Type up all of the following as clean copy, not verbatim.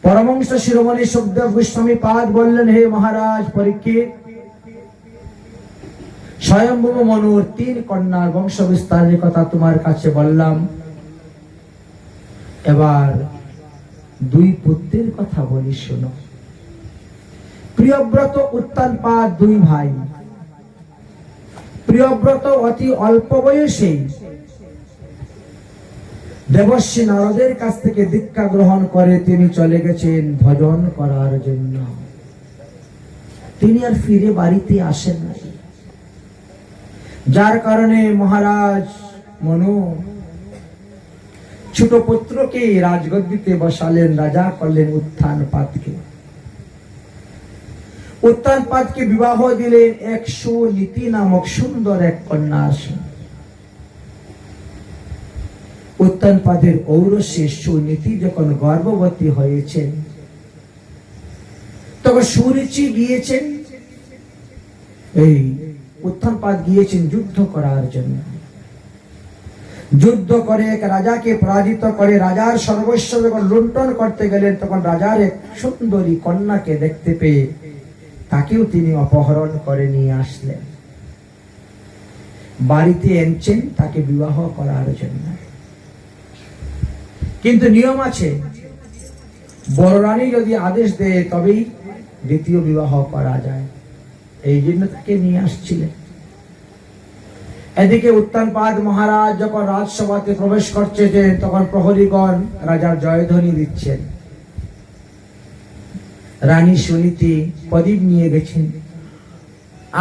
পরমহংস শিরোমণি সুখদেব গোস্বামী পাদ বললেন, হে মহারাজ পরীক্ষিত, স্বয়ম্ভুব মনুর 3 কন্যার বংশ বিস্তারের কথা তোমার কাছে বললাম, এবার 2 পুত্রের কথা বলি শোনো। প্রিয়ব্রত উত্তানপাদ 2 ভাই। প্রিয়ব্রত অতি অল্প বয়সে দেবর্ষি নারদের কাছ থেকে দীক্ষা গ্রহণ করে তিনি চলে গেছেন ভজন করার জন্য। তিনি আর ফিরে বাড়িতে আসেন না, যার কারণে মহারাজ মনু ছোট পুত্রকে রাজগদ্দিতে বসালেন, রাজা করলেন উত্তানপাদকে। উত্তানপাদকে বিবাহ দিলেন 100 নীতি নামক সুন্দর এক কন্যার সঙ্গে। উত্তানপাদের ঔরসে সুনীতি যখন গর্ভবতী হয়েছেন, তখন সুরুচি গিয়েছেন, এই উত্তানপাদ গিয়েছেন যুদ্ধ করার জন্য। যুদ্ধ করে এক রাজাকে পরাজিত করে রাজার সর্বস্ব যখন লুণ্ঠন করতে গেলেন, তখন রাজার এক সুন্দরী কন্যাকে দেখতে পেয়ে তাকেও তিনি অপহরণ করে নিয়ে আসলেন, বাড়িতে এনেছেন তাকে বিবাহ করার জন্য। কিন্তু নিয়ম আছে, বড় রানী যদি আদেশ দেয় তবেই দ্বিতীয় বিবাহ করা যায়, এই জন্য তাকে নিয়ে আসছিলেন। এদিকে উত্তানপাদ মহারাজ যখন রাজসভাতে প্রবেশ করছে, তখন প্রহরীগণ রাজার জয়ধ্বনি দিচ্ছেন। রানী সুনীতি প্রদীপ নিয়ে গেছেন,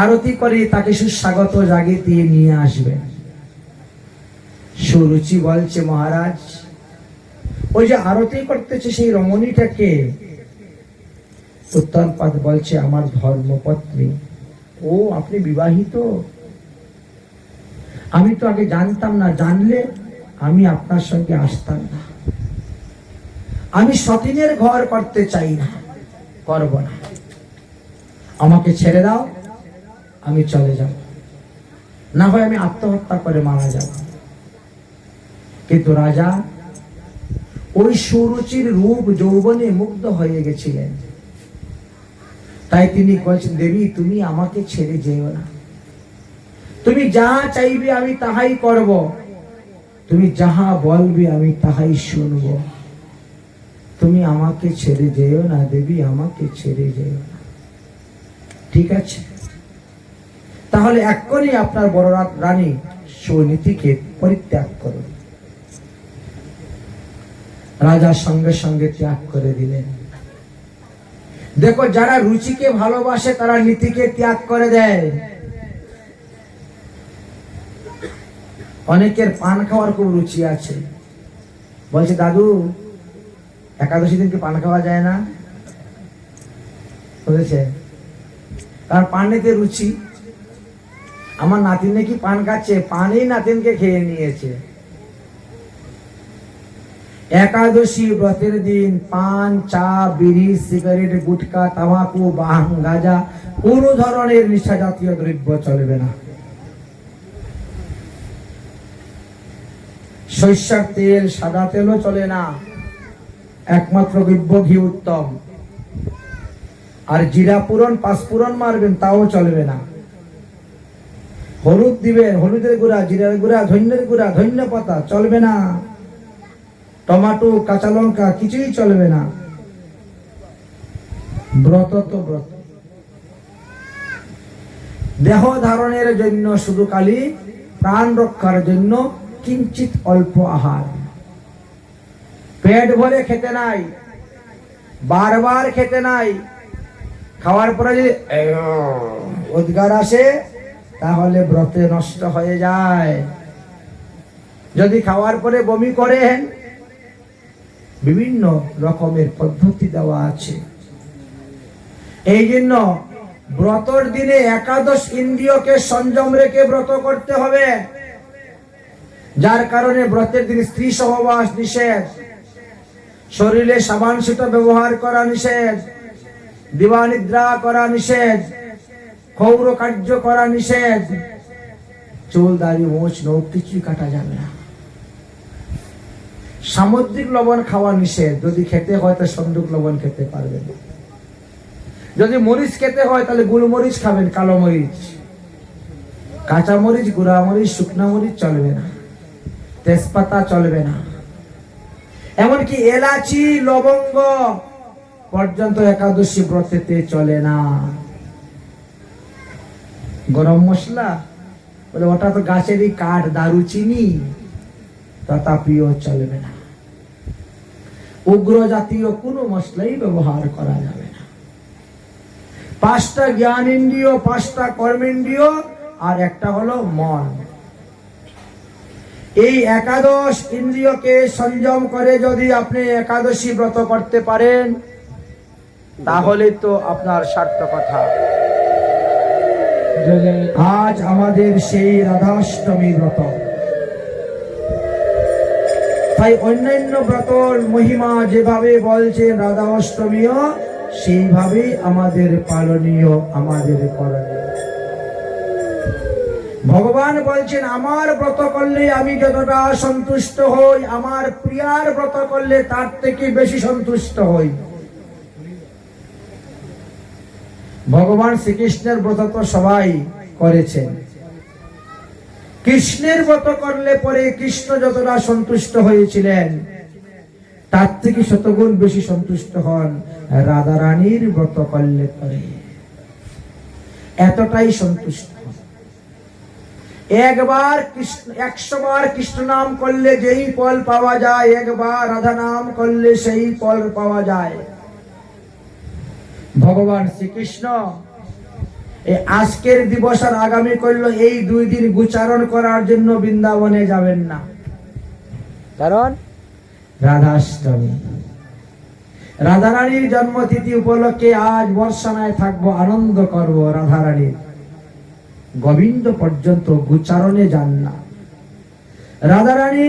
আরতি করে তাকে সুস্বাগত জাগে দিয়ে নিয়ে আসবেন। সুরুচি বলছে, মহারাজ ওই যে আরতি করতেছে সেই রমণীটাকে? উত্তানপাদ বলছে, আমার ধর্মপত্নী। ও, আপনি বিবাহিত? আমি তো আগে জানতাম না, জানলে আমি আপনার সঙ্গে আসতাম না। আমি সতীনের ঘর করতে চাই না, করব না। আমাকে ছেড়ে দাও, আমি চলে যাব, না হয় আমি আত্মহত্যা করে মারা যাব। কিন্তু রাজা ওই সুরুচির রূপ যৌবনে মুগ্ধ হয়ে গেছিলেন, তাই তিনি বলছেন, দেবী তুমি আমাকে ছেড়ে যেও না, তুমি যাহা চাইবে আমি তাহাই করব, তুমি যাহা বলবে আমি তাহাই শুনব, তুমি আমাকে ছেড়ে যেও না দেবী, আমাকে ছেড়ে যেও না। ঠিক আছে, তাহলে এক্ষুনি আপনার বড় রানী সুনীতিকে পরিত্যাগ করুন। রাজা সঙ্গে সঙ্গে ত্যাগ করে দিলেন। দেখো, যারা রুচিকে ভালোবাসে তারা নীতিকে ত্যাগ করে দেয়। অনেকের পান খাওয়ার খুব রুচি আছে, বলছে দাদু একাদশী দিনকে পান খাওয়া যায় না, বুঝেছে? তার পানেতে রুচি। আমার নাতিন নাকি পান খাচ্ছে, পানেই নাতিনকে খেয়ে নিয়েছে। একাদশী ব্রতের দিন পান, চা, বিড়ি, সিগারেট, গুটকা, তামাকু, বাং, গাঁজা কোন ধরনের নেশা জাতীয় দ্রব্য চলবে না। সরিষার তেল, সাদা তেলও চলে না, একমাত্র দিব্য ঘি উত্তম। আর জিরা পুরন, পাঁচফোড়ন মারবেন তাও চলবে না। হলুদ দিবেন, হলুদের গুঁড়া, জিরার গুঁড়া, ধন্যের গুঁড়া, ধন্য পাতা চলবে না। টমেটো, কাঁচা লঙ্কা কিছুই চলবে না। ব্রত তো ব্রত, দেহ ধারণের জন্য শুধু খালি প্রাণ রক্ষার জন্য কিঞ্চিত অল্প আহার, পেট ভরে খেতে নাই, বারবার খেতে নাই। খাওয়ার পরে যদি উদ্গার আসে তাহলে ব্রতে নষ্ট হয়ে যায়। যদি খাওয়ার পরে বমি করেন, বিভিন্ন রকমের পদ্ধতি দেওয়া আছে। এই জন্য ব্রতর দিনে একাদশ ইন্দ্রিয়কে সংযম রেখে ব্রত করতে হবে, যার কারণে ব্রতের দিন স্ত্রী সহবাস নিষেধ, শরীরে সাবান সুতো ব্যবহার করা নিষেধ, দিবানিদ্রা করা নিষেধ, ক্ষৌর কার্য করা নিষেধ, চুল দাড়ি মোছ নখ কিছুই কাটা যাবে না। সামুদ্রিক লবণ খাওয়া নিষেধ, যদি খেতে হয় তো সন্দুক লবণ খেতে পারবেন। যদি মরিচ খেতে হয় তাহলে গুলমরিচ খাবেন, কালো মরিচ, কাঁচা মরিচ, গুঁড়া মরিচ, শুকনা মরিচ চলবে না, তেজপাতা চলবে না, এমনকি এলাচি লবঙ্গ পর্যন্ত একাদশী ব্রতেতে চলে না। গরম মশলা বলে ওটা তো গাছেরই কাঠ, দারুচিনি, তথাপিও চলবে না। উগ্র জাতীয় কোনো মশলাই ব্যবহার করা যাবে না। 5টা জ্ঞান ইন্দ্রিয়, 5টা কর্মেন্দ্রিয়, আর একটা হলো মন। এই একাদশ ইন্দ্রিয়কে সংযম করে যদি আপনি একাদশী ব্রত করতে পারেন তাহলে তো আপনার সার্থকতা। আজ আমাদের সেই রাধাষ্টমী ব্রত, তাই অন্যান্য ব্রতর মহিমা যেভাবে বলছেন রাধা অষ্টমীও সেইভাবেই আমাদের পালনীয়, আমাদের করণীয়। ভগবান বলছেন আমার ব্রত করলে আমি যতটা সন্তুষ্ট হই, আমার প্রিয়ার ব্রত করলে তার থেকে বেশি সন্তুষ্ট হই। ভগবান শ্রীকৃষ্ণের ব্রত তো সবাই করেছেন, কৃষ্ণের ব্রত করলে পরে কৃষ্ণ যতটা সন্তুষ্ট হয়েছিলেন তার থেকে শতগুণ বেশি সন্তুষ্ট হন রাধা রানীর ব্রত করলে পরে, এতটাই সন্তুষ্ট। একবার কৃষ্ণ, 100 বার কৃষ্ণ নাম করলে যেই ফল পাওয়া যায়, একবার রাধা নাম করলে সেই ফল পাওয়া যায়। ভগবান শ্রীকৃষ্ণ এই আজকের দিবস আর আগামী করলো এই 2 দিন গুচারণ করার জন্য বৃন্দাবনে যাবেন না, কারণ রাধাষ্টমী, রাধারানীর জন্মতিথি উপলক্ষে আজ বর্ষানায় থাকবো, আনন্দ করব রাধারানীর। গোবিন্দ পর্যন্ত গুচারণে যান না। রাধারানী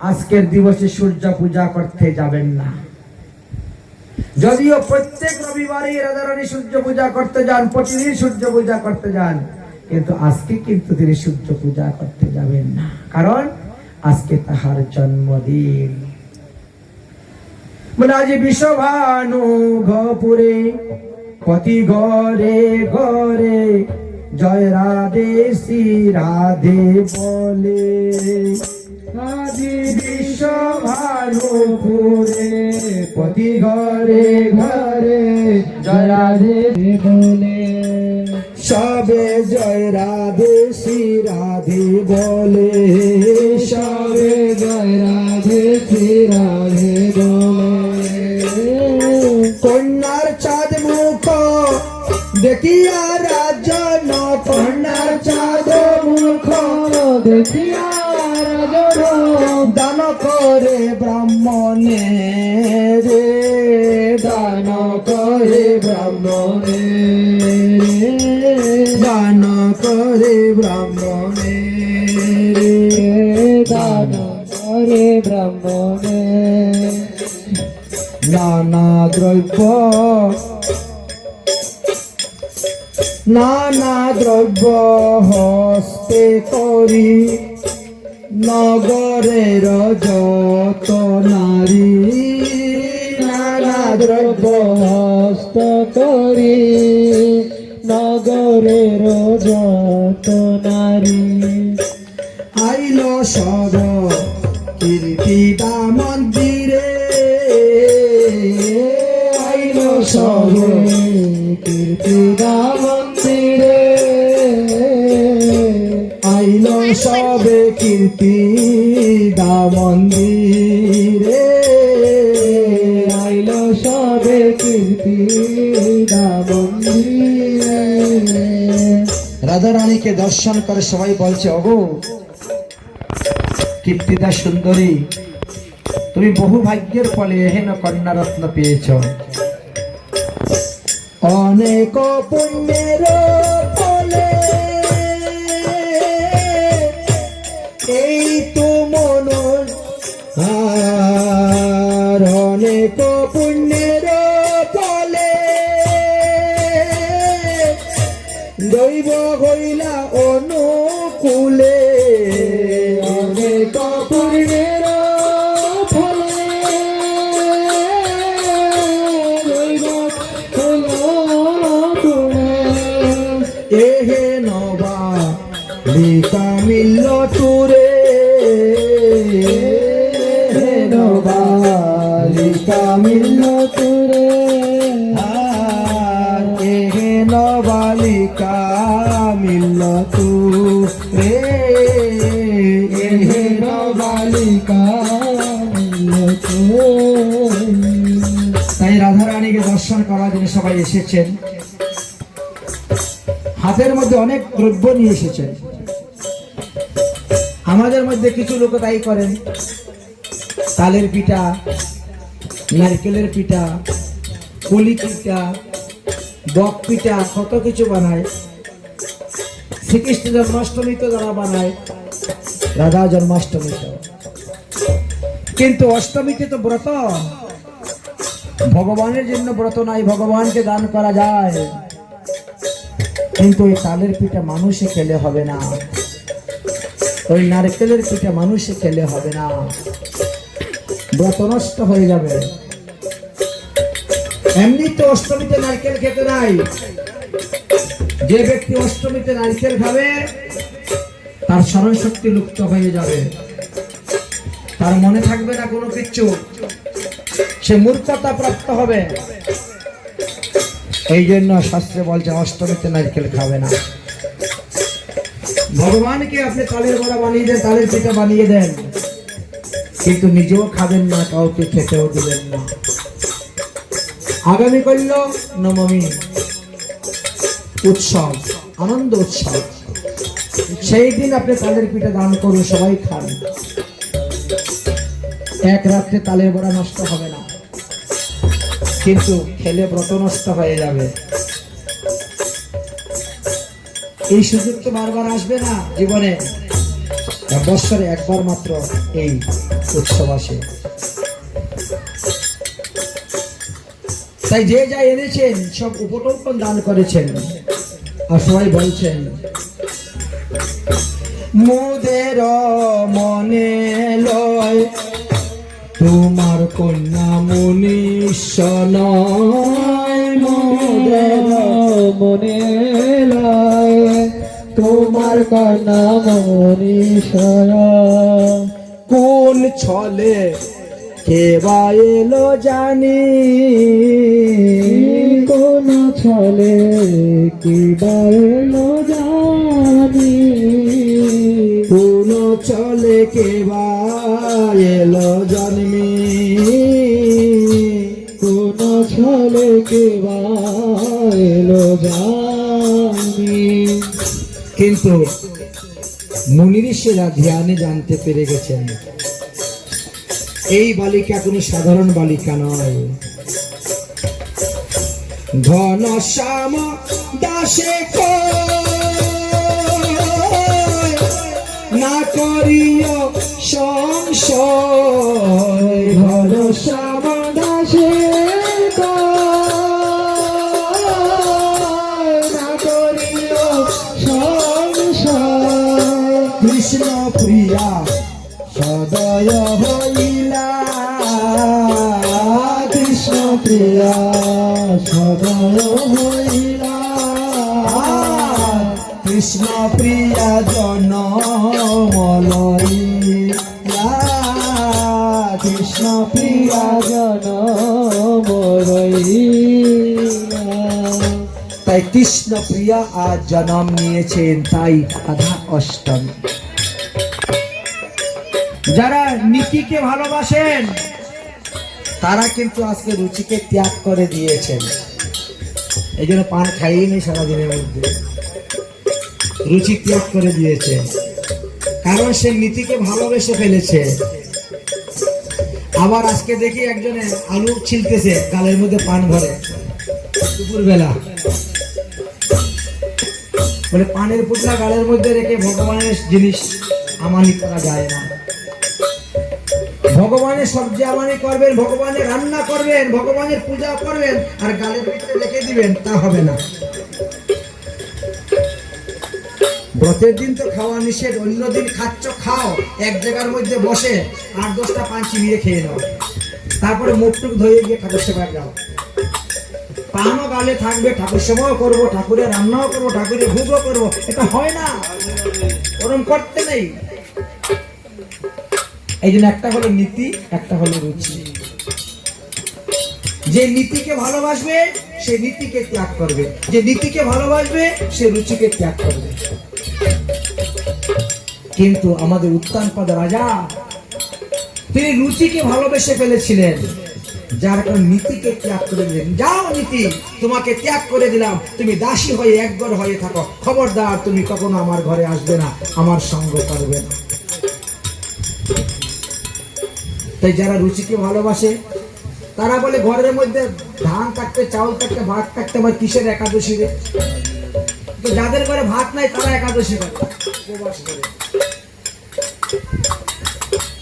আজকের দিবসে সূর্য পূজা করতে যাবেন না, যদিও প্রত্যেক রবিবারে রাধারানী সূর্য পূজা করতে যান, প্রতিদিন সূর্য পূজা করতে যান, কিন্তু আজকে কিন্তু তিনি সূর্য পূজা করতে যাবেন না, কারণ আজকে তাহার জন্মদিন। বলে আজ বিশ্বভানু ঘপুরে পতি ঘরে ঘরে জয় রাধে শ্রী রাধে বলে, আজ বিশ্বভানুপুরে পতি ঘরে ঘরে জয় রাধে বলে, সবে জয় রাধে শ্রী রাধে বলে, সবে জয় রাধে শ্রী রাধে বলে। কন্যার চাঁদ মুখ দেখিয়া রাজন, কন্যার চাঁদ মুখ দেখিয়া রাজন, দান করে ব্রাহ্মণে রে, দান করে ব্রাহ্মণে, দান করে ব্রাহ্মণে, দান করে ব্রাহ্মণে। নানা দ্রব্য, নানা দ্রব্য হস্তে করি নগরের যত নারী, নানা দ্রব্য হস্ত করি নগরের যত নারী, আইল সব কীর্তিদা মন্দিরে, আইল সব কীর্তিদা মন্দিরে, আইল সবে কীর্তিদা মন্দিরে, আইল সবে কীর্তিদা মন্দিরে। রাধা রানীকে দর্শন করে সবাই বলছে, ওগো কীর্তিদা সুন্দরী, তুমি বহু ভাগ্যের ফলে এহেন কন্যারত্ন পেয়েছ, অনেক পুণ্যের ফলে এই তো মন, আর অনেক পুণ্যের ফলে দৈব হইলা অনুকূলে, অনেক পুণ্যের মিলল তুরে এহেন বালিকা মিলল তু রে এহেন বালিকা মিলল তুরে। তাই রাধারানীকে দর্শন করার জন্য সবাই এসেছেন, হাতের মধ্যে অনেক দ্রব্য নিয়ে এসেছেন। আমাদের মধ্যে কিছু লোক তাই করেন, তালের পিঠা, নারকেলের পিঠা, পুলি পিঠা, বক পিঠা, কত কিছু বানায়। শ্রীকৃষ্ণ জন্মাষ্টমীতে যারা বানায়, রাধা জন্মাষ্টমীতে, কিন্তু অষ্টমীতে তো ব্রত, ভগবানের জন্য ব্রত নাই, ভগবানকে দান করা যায়, কিন্তু ওই তালের পিঠা মানুষে খেলে হবে না, ওই নারকেলের পিঠা মানুষে খেলে হবে না, ব্রত নষ্ট হয়ে যাবে। এমনি তো অষ্টমীতে নারকেল খেতে নাই, যে ব্যক্তি অষ্টমীতে নারকেল খাবে তার স্মরণ শক্তি লুপ্ত হয়ে যাবে, তার মনে থাকবে না কোনো কিছু, সে মূর্খতা প্রাপ্ত হবে। এই জন্য শাস্ত্রে বলছে অষ্টমীতে নারকেল খাবে না। ভগবানকে আপনি তালের বড়া বানিয়ে দেন, তালের পিঠা বানিয়ে দেন, কিন্তু নিজেও খাবেন না, কাউকে খেতেও দিবেন না। আগামী করল নবমী উৎসব, আনন্দ উৎসব, সেই দিন আপনি তালের পিঠা দান করুন, সবাই খান। এক রাত্রে তালের বড়া নষ্ট হবে না, কিন্তু খেলে ব্রত নষ্ট হয়ে যাবে। এই সুযোগ তো বারবার আসবে না জীবনে, বৎসরে একবার মাত্র এই উৎসব আসে। তাই যে যা এনেছেন সব উপটল্পন দান করেছেন, আর সবাই বলছেন মোদের মনে লয় তোমার কন্যা মনীষা নয়, মোদের মনে লয় তোমার কন্যা মনীষা, কোন ছলে কে বা এলো জানি, কোন ছলে কি বায়লো জানি, কোন চলে কে বা এলো জন্মি, কোন ছলে কি বায়লো জানি। কিন্তু মুনি ঋষিরা ধ্যানে জানতে পেরে গেছেন এই বালিকা কোনো সাধারণ বালিকা নয়। ঘন শ্যাম দাসে না করিও সংশয়, ঘন শ্যাম দাসে না করিও সংশয়, কৃষ্ণ প্রিয়া সদয় হইলা, কৃষ্ণ প্রিয়া সদয় হইলা, কৃষ্ণ প্রিয়া জনম লইলা, কৃষ্ণ প্রিয়া জনম লইলা। তাই কৃষ্ণ প্রিয়া আজ জন্ম নিয়েছেন, তাই রাধা অষ্টমী। যারা নীতিকে ভালোবাসেন তারা কিন্তু আজকে রুচিকে ত্যাগ করে দিয়েছেন, এই জন্য পান খাইয়ে নেই সারাদিনের মধ্যে, রুচি ত্যাগ করে দিয়েছে, কারণ সে নীতিকে ভালোবেসে ফেলেছে। আবার আজকে দেখি একজনে আলু ছিলতেছে, গালের মধ্যে পান ভরে দুপুর বেলা, বলে পানের পুতলা গালের মধ্যে রেখে ভগবানের জিনিস আমানি করা যায় না। ভগবানের সবজি আমানি করবেন, ভগবানের রান্না করবেন, ভগবানের পূজা করবেন, আর গালের ভিতরে রেখে দিবেন, তা হবে না। ব্রতের দিন তো খাওয়া নিষেধ, অন্য দিন খাচ্ছ খাও, এক জায়গার মধ্যে বসে 8-10টা পান চিবিয়ে খেয়ে নাও, তারপরে মুখটুক ধুয়ে গিয়ে ঠাকুর সেবায় যাও। পানও গালে থাকবে, ঠাকুর সেবাও করবো, ঠাকুরের রান্নাও করবো, ঠাকুরের ভোগও করবো, এটা হয় না, ওরম করতে নেই। এই জন্য একটা হলো নীতি, একটা হলো রুচি। যে নীতিকে ভালোবাসবে সে নীতিকে ত্যাগ করবে, যে নীতিকে ভালোবাসবে সে রুচিকে ত্যাগ করবে। কিন্তু আমাদের উত্তানপদ রাজা তিনি রুচিকে ভালোবেসে ফেলেছিলেন, যার কারণে নীতিকে ত্যাগ করে দিলেন। যাও নীতি, তোমাকে ত্যাগ করে দিলাম, তুমি দাসী হয়ে একঘর হয়ে থাকো, খবরদার তুমি কখনো আমার ঘরে আসবে না, আমার সঙ্গ করবে না। তাই যারা রুচিকে ভালোবাসে তারা বলে ঘরের মধ্যে ধান থাকতে, চাউল থাকতে, ভাত থাকতে আবার কিসের একাদশী রে? তো যাদের ঘরে ভাত নাই তারা একাদশী করে, উপবাস করে।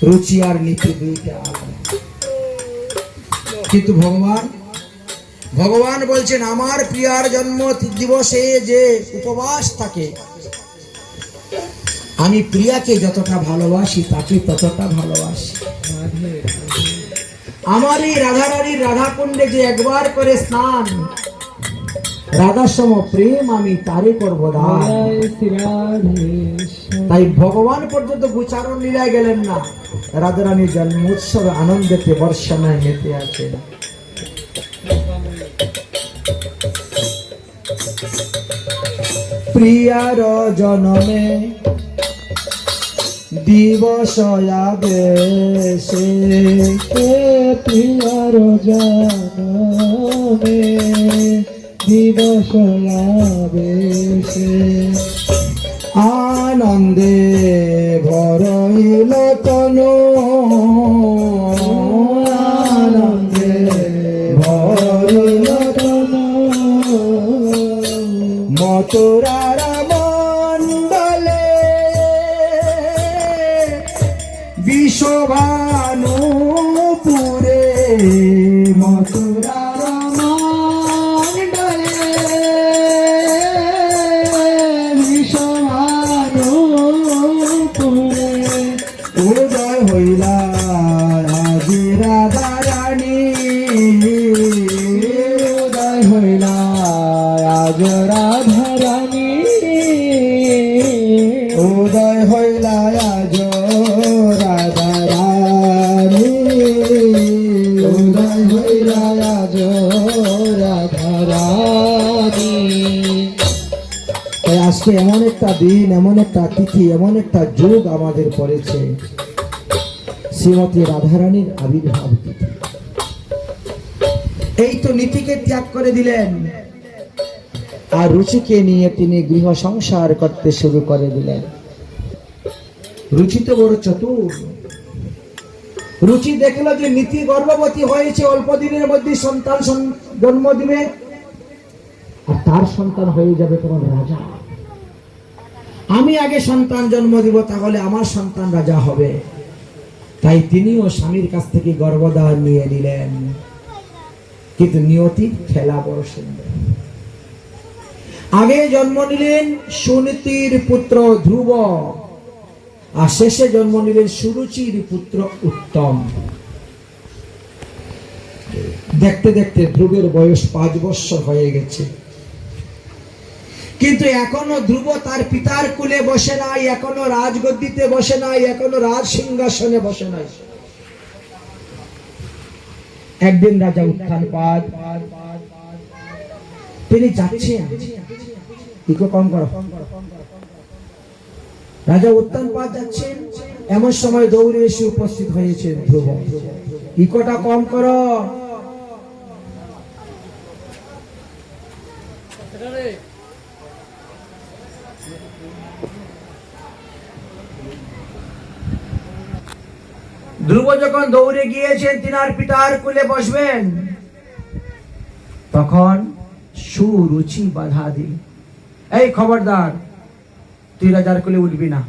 রুচি আর নীতি দুইটা আলাদা। কিন্তু ভগবান বলছেন আমার প্রিয়ার জন্ম দিবসে যে উপবাস থাকে, আমি প্রিয়াকে যতটা ভালোবাসি তাকে ততটা ভালোবাসি। আমার এই রাধারানীর রাধাকুণ্ডে যে একবার করে স্নান, রাধার সম প্রেম আমি তারে করব দান। তাই ভগবান পর্যন্ত গোচারণ লীলায় গেলেন না, রাধারানীর জন্মোৎসবে আনন্দেতে বর্ষানায় মেতে আছেন। প্রিয়ার জনমে দিবস আবেশে, প্রিয়ার জনমে দিবস আবেশে, আনন্দে ভরইল তনু, আনন্দে ভরিল তনু, মথুরার মণ্ডলে বিশ্বভানুপুরে, মথুরার মণ্ডলে বিশ্বভানুপুরে, উদয় হইলা আজি রাধারানী, উদয় হইলা আজ রাধারানী, উদয় হইলা আজ রাধারানী, উদয় হইলা আজ রাধারানী। তাই আজকে এমন একটা দিন, এমন একটা তিথি, এমন একটা যুগ আমাদের পড়েছে, শ্রীমতী রাধারানীর আবির্ভাব তিথি। এই তো নীতিকে ত্যাগ করে দিলেন আর রুচিকে নিয়ে তিনি গৃহ সংসার করতে শুরু করে দিলেন। রুচি তো বড় চতুর। রুচি দেখলো যে নীতি গর্ভবতী হয়েছে, অল্প দিনের মধ্যে সন্তান জন্ম দিবে আর তার সন্তান হয়ে যাবে তোমার রাজা। আমি আগে সন্তান জন্ম দিব, তাহলে আমার সন্তান রাজা হবে। তাই তিনিও স্বামীর কাছ থেকে গর্ভদান নিয়ে নিলেন। কিন্তু নিয়তির খেলা বড় সুন্দর। আগে জন্ম নিলেন সুনীতির পুত্র ধ্রুব, আর শেষে জন্ম নিলেন সুরুচির পুত্র উত্তম। দেখতে দেখতে ধ্রুবের বয়স 5 বৎসর হয়ে গেছে, কিন্তু এখনো ধ্রুব তার পিতার কুলে বসে নাই, এখনো রাজগদ্দিতে বসে নাই, এখনো রাজ সিংহাসনে বসে নাই। একদিন রাজা উত্থানপাদ তিনি যাচ্ছেন, ইকো কম করো, রাজা উত্থানপাদ যাচ্ছেন, এমন সময় দৌড়ে এসে উপস্থিত হয়েছে ধ্রুব। ইকোটা কম করো। ধ্রুব যখন দৌড়ে গিয়েছেন তিনার পিতার কুলে বসবেন, তখন সুরুচি বাধা দিল, এই খবরদার, তুই রাজার কুলে উঠবি না।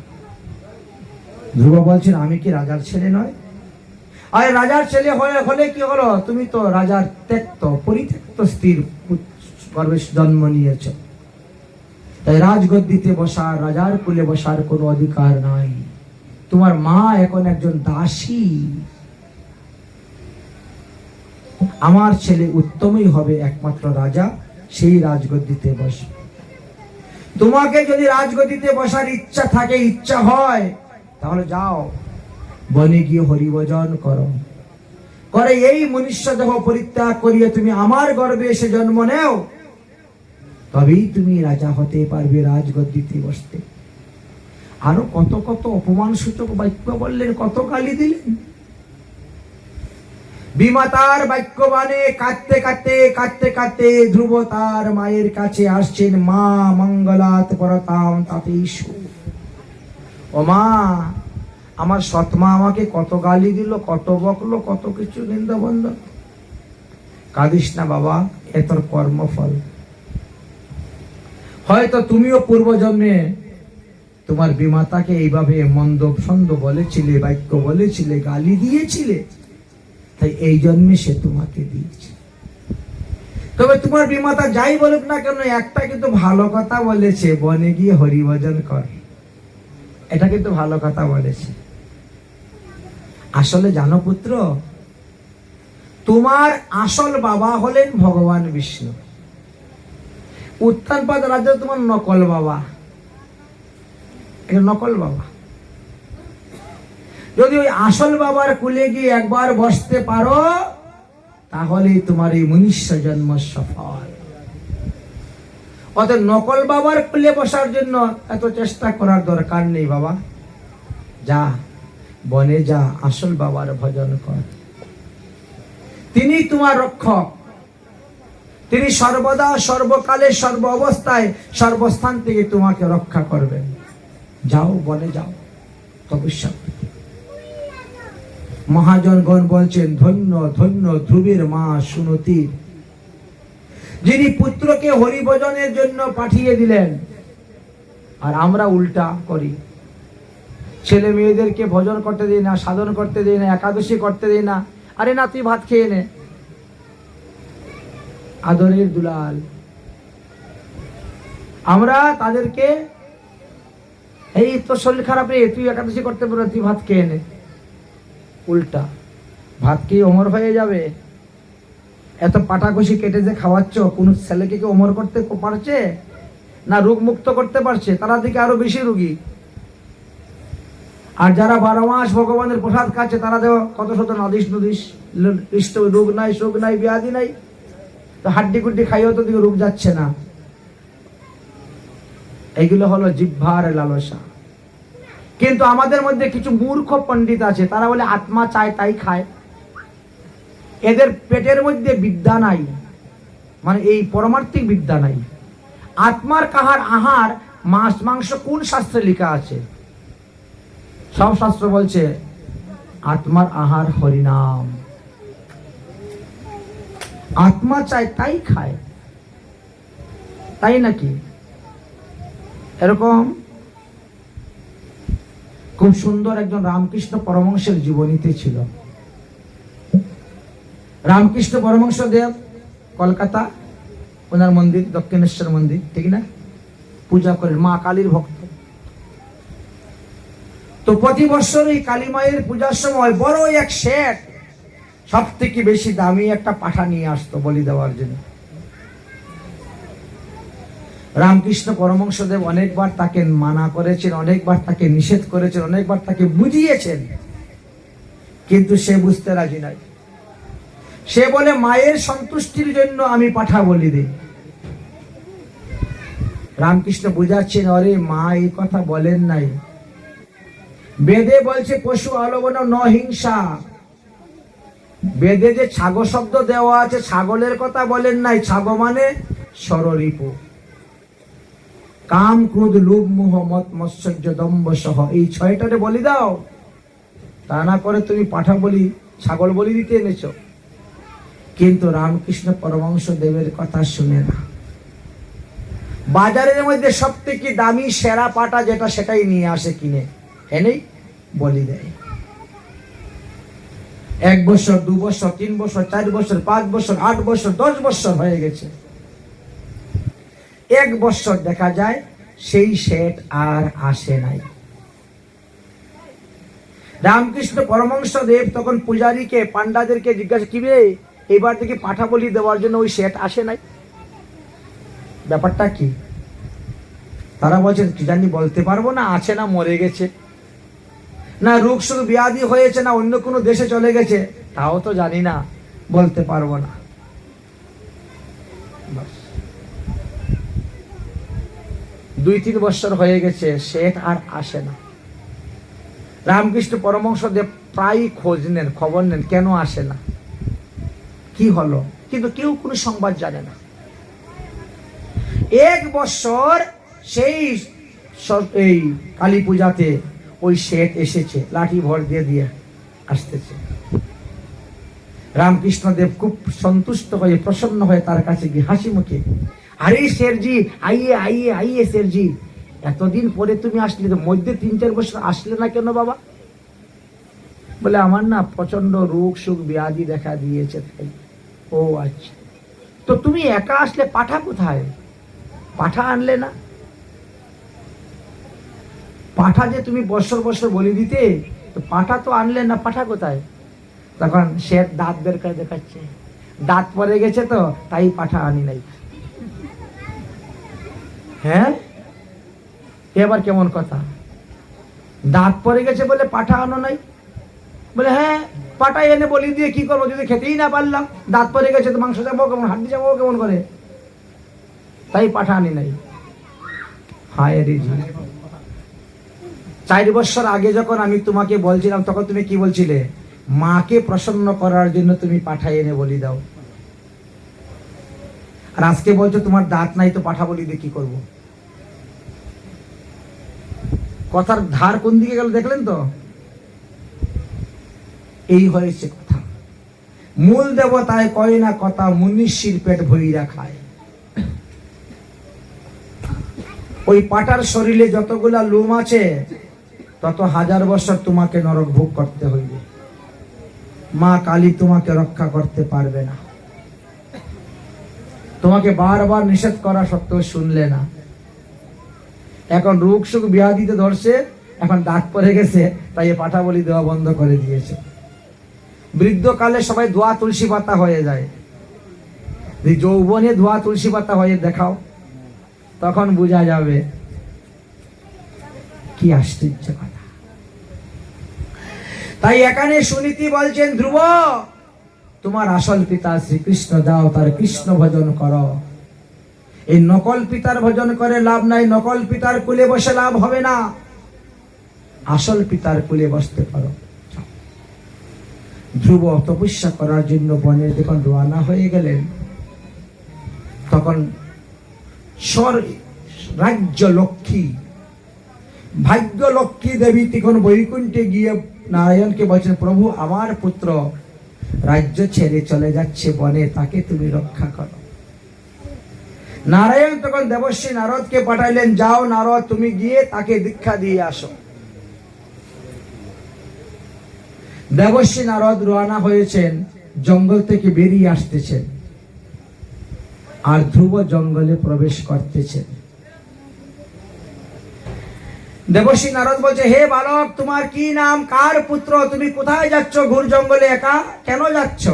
ধ্রুব বলছেন আমি কি রাজার ছেলে নয়? আর রাজার ছেলে হলে কি হলো, তুমি তো রাজার ত্যক্ত পরিত্যক্ত স্ত্রীর গর্ভে জন্ম নিয়েছ, তাই রাজগদ্দিতে বসার, রাজার কুলে বসার কোনো অধিকার নাই। তোমার মা এখন একজন দাসী, আমার ছেলে উত্তমই হবে একমাত্র রাজা, সেই রাজগদ্দিতে বসবে। তোমাকে যদি রাজগদ্দিতে বসার ইচ্ছা থাকে, ইচ্ছা হয়, তাহলে যাও বনে গিয়ে হরিভজন করো। করে এই মনুষ্য দেহ পরিত্যাগ করিয়ে তুমি আমার গর্ভে এসে জন্ম নেও, তবেই তুমি রাজা হতে পারবে, রাজগদ্দিতে বসতে। আরো কত কত অপমান সূচক বাক্য বললেন, কত গালি দিলেন। বিমাতার বাক্যবাণে কাঁদতে কাঁদতে কাঁদতে কাঁদতে ধ্রুব তার মায়ের কাছে আসছেন। মা মঙ্গলাত পরতাম তাতেইষু। ও মা, আমার সৎমা আমাকে কত গালি দিল, কত বকলো, কত কিছু নিন্দা বন্ধ। কাঁদিস না বাবা, এ তোর কর্মফল। হয়তো তুমিও পূর্বজন্মে তোমার বিমাতাকে এইভাবে মন্দ ছন্দ বলেছিলে, বাক্য বলেছিলে, গালি দিয়েছিলে, তাই এই জন্মে সে তোমাকে দিয়েছে। তবে তোমার বিমাতা যাই বলুক না কেন, একটা কিন্তু ভালো কথা বলেছে, বনে গিয়ে হরিভজন কর। এটা কিন্তু ভালো কথা বলেছে। আসলে জানো পুত্র, তোমার আসল বাবা হলেন ভগবান বিষ্ণু। উত্তানপাদ রাজ্য তোমার নকল বাবা, নকল বাবা। যদি ওই আসল বাবার কুলে গিয়ে একবার বসতে পারো, তাহলে তোমার এই মনুষ্য জন্ম সফল। অতএব নকল বাবার কুলে বসার জন্য এত চেষ্টা করার দরকার নেই বাবা। যা বনে যা, আসল বাবার ভজন কর। তিনি তোমার রক্ষক, তিনি সর্বদা সর্বকালে সর্ব অবস্থায় সর্বস্থান থেকে তোমাকে রক্ষা করবেন। যাও বনে যাও, তপস্যা। মহাজনগণ বলছেন, ধন্য ধন্য ধ্রুবের মা সুনতির, যিনি পুত্রকে হরিভজনের জন্য পাঠিয়ে দিলেন। আর আমরা উল্টা করি, ছেলে মেয়েদেরকে ভজন করতে দিই না, সাধন করতে দিই না, একাদশী করতে দিই না। আরে না, তুই ভাত খেয়ে নে, আদরের দুলাল। আমরা তাদেরকে, এই তোর শরীর খারাপ রে, তুই একাদশী করতে পারো, তুই ভাত খেয়ে নে। উল্টা, ভাত খেয়ে অমর হয়ে যাবে? এত পাটাকষি কেটে যে খাওয়াচ্ছ, কোন ছেলেকে কি অমর করতে পারছে? না রোগ মুক্ত করতে পারছে? তারা দিকে আরো বেশি রোগী। আর যারা 12 মাস ভগবানের প্রসাদ খাচ্ছে, তারা দেখো কত শত নাদিস নদিস, রোগ নাই, শোক নাই, ব্যাধি নাই। তো হাড্ডি গুড্ডি খাইও তো দিকে রোগ যাচ্ছে না। এগুলো হলো জিহ্বার লালসা। কিন্তু আমাদের মধ্যে কিছু মূর্খ পণ্ডিত আছে, তারা বলে আত্মা চায় তাই খায়। এদের পেটের মধ্যে বিদ্যা নাই, মানে এই পরমার্থিক বিদ্যা নাই। আত্মার কাহার আহার মাছ মাংস কোন শাস্ত্রে লেখা আছে? সব শাস্ত্র বলছে আত্মার আহার হরিনাম। আত্মা চায় তাই খায়, তাই নাকি? এরকম খুব সুন্দর একজন রামকৃষ্ণ পরমহংসের জীবনীতে ছিল। রামকৃষ্ণ পরমহংস দেব কলকাতা, ওনার মন্দির দক্ষিণেশ্বর মন্দির, ঠিক না? পূজা করেন, মা কালীর ভক্ত। তো প্রতি বছর এই কালী মায়ের পূজার সময় বড় এক শেঠ সব থেকে বেশি দামি একটা পাঠা নিয়ে আসতো বলি দেওয়ার জন্য। রামকৃষ্ণ পরমহংসদেব অনেকবার তাকে মানা করেছেন, অনেকবার তাকে নিষেধ করেছেন, অনেকবার তাকে বুঝিয়েছেন, কিন্তু সে বুঝতে রাজি নাই। সে বলে মায়ের সন্তুষ্টির জন্য আমি পাঠা বলি দিই। রামকৃষ্ণ বুঝাচ্ছেন, আরে মা এই কথা বলেন নাই, বেদে বলছে পশু আলবন ন হিংসা। বেদে যে ছাগো শব্দ দেওয়া আছে, ছাগলের কথা বলেন নাই। ছাগো মানে সররিপু, কাম ক্রোধ লোভ মোহ মত মৎসর্য দম্ভ সহ, এই 6টারে বলি দাও। তা না করে তুমি পাঠা বলি, ছাগল বলি দিতে এনেছো। কিন্তু রামকৃষ্ণ পরমহংস দেবের কথা শুনে না। বাজারের মধ্যে সব থেকে দামি সেরা পাটা যেটা, সেটাই নিয়ে আসে কিনে, এনেই বলি দেয়। 1 বছর, 2 বছর, 3 বছর, 4 বছর, 5 বছর, 8 বছর, 10 বছর হয়ে গেছে। 1 বছর দেখা যায় সেই শেঠ আর আসে নাই। রামকৃষ্ণ পরমহংস দেব তখন পূজারীকে, পান্ডাদেরকে জিজ্ঞাসা, কি রে এবার থেকে পাঠা বলি দেওয়ার জন্য ওই শেঠ আসে নাই, ব্যাপারটা কি? তারা বলছেন, কি জানি, বলতে পারবো না, আছে না মরে গেছে, না রোগ শুধু ব্যাধি হয়েছে, না অন্য কোনো দেশে চলে গেছে, তাও তো জানি না, বলতে পারবো না। বাস। 2-3 বছর হয়ে গেছে, শেঠ আর আসে না। রামকৃষ্ণ পরমহংসদেব প্রায় খোঁজ নেন, খবর নেন, কেন আসে না, কি হলো, কিন্তু কেউ কোনো সংবাদ জানে না। 1 বছর সেই এই কালী পূজাতে ওই শেঠ এসেছে, লাঠি ভর দিয়ে দিয়ে আসতেছে। রামকৃষ্ণদেব খুব সন্তুষ্ট হয়ে, প্রসন্ন হয়ে তার কাছে গিয়ে হাসি মুখে, আরে শেরজি, আইয়ে আইয়ে আইয়ে শেরজি, এতদিন পরে তুমি আসলে, তো মধ্যে 3-4 বছর আসলে না কেন বাবা? বলে আমার না প্রচন্ড রোগ সুখ ব্যাধি দেখা দিয়েছে তাই। ও আচ্ছা, তো তুমি একা আসলে, পাঠা কোথায়? পাঠা আনলে না? পাঠা যে তুমি বছর বছর বলি দিতে, তো পাঠা তো আনলে না, পাঠা কোথায়? তখন সে দাঁত বের করে দেখাচ্ছে, দাঁত পড়ে গেছে তো তাই পাঠা আনি নাই। হ্যাঁ, এবার কেমন কথা, দাঁত পড়ে গেছে বলে পাঠা আনো নাই? বলে হ্যাঁ, পাঠা এনে বলি দিয়ে কি করবো, যদি খেতেই না পারলাম, দাঁত পড়ে গেছে তো মাংস যাবো কেমন, হাড্ডি যাবো কেমন করে, তাই পাঠা আনি নাই। হায় রে জি, 4 বছর আগে যখন আমি তোমাকে বলছিলাম, তখন তুমি কি বলছিলে? মাকে প্রসন্ন করার জন্য তুমি পাঠা এনে বলি দাও। আর আজকে বলছো তোমার দাঁত নাই, তো পাঠা বলি দিয়ে কি করবো? কথার ধার কোন দিকে গেল দেখলেন তো? এই হয়েছে কথা। মূল দেবতায় কয় না কথা, মুনিষীর পেট ভইরা খায়। ওই পাটার শরীরে যতগুলা লোম আছে, তত 1000 বছর তোমাকে নরক ভোগ করতে হইবে। মা কালী তোমাকে রক্ষা করতে পারবে না। তোমাকে বারবার নিষেধ করা সত্ত্বেও শুনলে না। এখন রোগ সুখ ব্যাধিতে ধরছে, এখন দাঁত পড়ে গেছে, তাই পাঠা বলি দেওয়া বন্ধ করে দিয়েছে। বৃদ্ধকালে সবাই ধোয়া তুলসী পাতা হয়ে যায়, যৌবনে ধোয়া তুলসী পাতা হয়ে দেখাও, তখন বোঝা যাবে। কি আশ্চর্য কথা। তাই এখানে সুনীতি বলছেন, ধ্রুব তোমার আসল পিতা শ্রীকৃষ্ণ, যাও তার কৃষ্ণ ভজন করো। এই নকল পিতার ভজন করে লাভ নাই, নকল পিতার কুলে বসে লাভ হবে না, আসল পিতার কুলে বসতে পারো। ধ্রুব তপস্যা করার জন্য বনে যখন রওনা হয়ে গেলেন, তখন রাজ্য লক্ষ্মী, ভাগ্য লক্ষ্মী দেবী তখন বৈকুণ্ঠে গিয়ে নারায়ণকে বলছেন, প্রভু আমার পুত্র রাজ্য ছেড়ে চলে যাচ্ছে বনে, তাকে তুমি রক্ষা করো। নারায়ণ তখন দেবশ্রী নারদকে পাঠাইলেন, যাও নারদ, তুমি গিয়ে তাকে দীক্ষা দিয়ে আসো। দেবশ্রী নারদ রওনা হয়েছেন, জঙ্গল থেকে বেরিয়ে আসতেছেন, আর ধ্রুব জঙ্গলে প্রবেশ করতেছেন। দেবশ্রী নারদ বলছে, হে বালক, তোমার কি নাম, কার পুত্র, তুমি কোথায় যাচ্ছ, ঘুর জঙ্গলে একা কেন যাচ্ছ?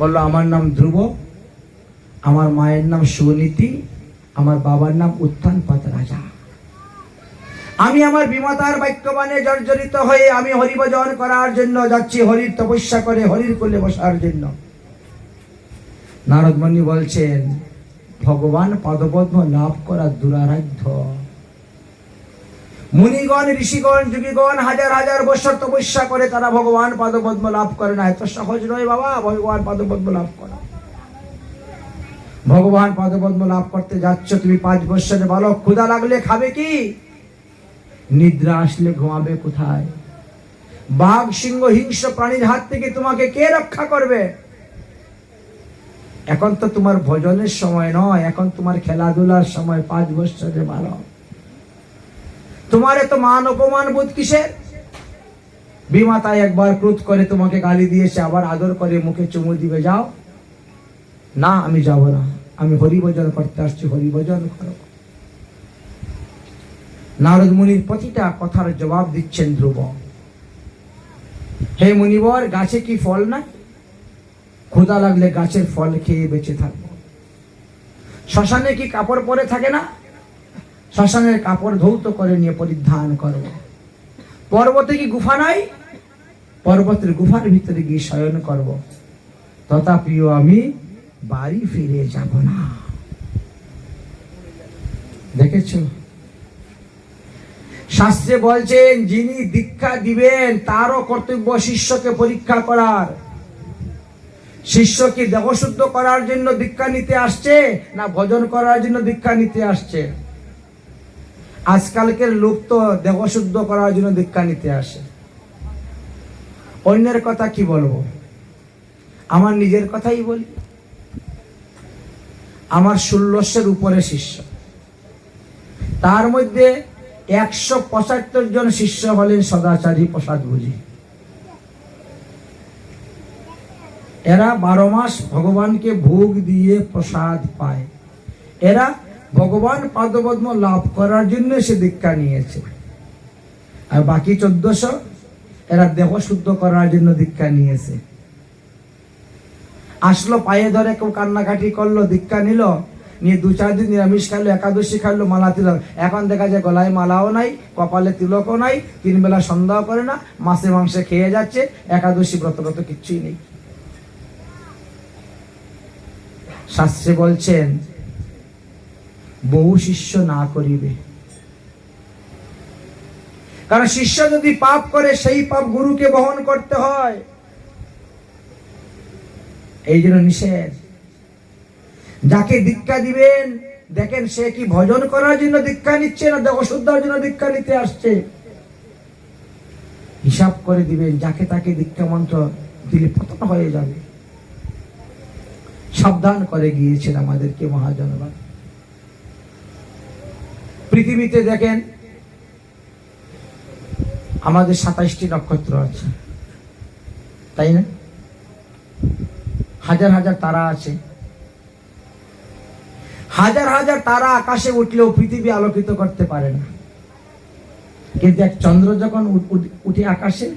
বলল, আমার নাম ধ্রুব, আমার মায়ের নাম সুনীতি, আমার বাবার নাম উত্থানপাত রাজা। আমি আমার বিমাতার বাক্যবাণে জর্জরিত হয়ে আমি হরিভজন করার জন্য যাচ্ছি, হরির তপস্যা করে হরির কোলে বসার জন্য। নারদ মুনি বলছেন, ভগবান পদপদ্ম লাভ করা দুরারাধ্য। মুনিগণ, ঋষিগণ, যোগীগণ 1000 বছর তপস্যা করে তারা ভগবান পদপদ্ম লাভ করে না। এত সহজ নয় বাবা ভগবান পদপদ্ম লাভ করা। ভগবান পদপদ্ম লাভ করতে যাচ্ছ তুমি 5 বছরের বালক, ক্ষুধা লাগলে খাবে কি? নিদ্রা আসলে ঘুমাবে কোথায়? বাঘ সিংহ হিংস্র প্রাণীর হাত থেকে তোমাকে কে রক্ষা করবে? এখন তো তোমার ভজনের সময় নয়, এখন তোমার খেলাধুলার সময়। 5 বছরের বালক, তোমার এত মান অপমান বোধ কিসের? বিমাতায় একবার ক্রোধ করে তোমাকে গালি দিয়েছে, আবার আদর করে মুখে চুমু দিবে, যাও। না, আমি যাব না, আমি হরিভজন করতে আসছি, হরিভজন করো। নারদ মুনির প্রতিটা কথার জবাব দিচ্ছেন ধ্রুব। হে মুনিবর, গাছে কি ফল নাই? ক্ষুধা লাগলে গাছের ফল খেয়ে বেঁচে থাকবো। শ্মশানে কি কাপড় পরে থাকে না? শ্মশানের কাপড় ধৌত করে নিয়ে পরিধান করবো। পর্বতে কি গুফা নাই? পর্বতের গুহার ভিতরে গিয়ে শয়ন করব, তথাপিও আমি বাড়ি ফিরে যাব না। দেখেছো, শাস্ত্রে বলছেন যিনি দীক্ষা দিবেন তারও কর্তব্য শিষ্যকে পরীক্ষা করার। শিষ্য কি দেহশুদ্ধ করার জন্য দীক্ষা নিতে আসছে না ভজন করার জন্য দীক্ষা নিতে আসছে? আজকালকের লোক তো দেহশুদ্ধ করার জন্য দীক্ষা নিতে আসে। অন্যের কথা কি বলবো, আমার নিজের কথাই বলি। আমার 1600-এর উপরে শিষ্য, তার মধ্যে 175 জন শিষ্য হলেন সদাচারী প্রসাদ বুঝি। এরা 12 মাস ভগবানকে ভোগ দিয়ে প্রসাদ পায়। এরা ভগবান পাদপদ্ম লাভ করার জন্য সে দীক্ষা নিয়েছে। আর বাকি 1400 এরা দেহ শুদ্ধ করার জন্য দীক্ষা নিয়েছে। আসলো, পায়ে ধরে কেউ কান্নাকাটি করলো, দীক্ষা নিল, নিয়ে 2-4 দিন নিরামিষ খাইলো, একাদশী খাইলো, মালা তিলক। এখন দেখা যায় গলায় মালাও নাই, কপালে তিলকও নাই, 3 বেলা সন্ধ্যা করে না, মাছে মাংসে খেয়ে যাচ্ছে, একাদশী ব্রত কিচ্ছুই নেই। শাস্ত্রে বলছেন বহু শিষ্য না করিবে, কারণ শিষ্য যদি পাপ করে সেই পাপ গুরুকে বহন করতে হয়। এই জন্য নিষেধ। যাকে দীক্ষা দিবেন দেখেন সে কি ভজন করার জন্য দীক্ষা নিচ্ছে না দেহশুদ্ধার জন্য দীক্ষা নিতে আসছে, হিসাব করে দিবেন। যাকে তাকে দীক্ষা মন্ত্র দিলে পতন হয়ে যাবে। সাবধান করে গিয়েছেন আমাদেরকে মহাজনগণ। পৃথিবীতে দেখেন আমাদের 27টি নক্ষত্র আছে, তাই না? হাজার হাজার তারা আছে। হাজার হাজার তারা আকাশে উঠলেও পৃথিবী আলোকিত করতে পারে না। কিন্তু এক চন্দ্র যখন উঠে আকাশে,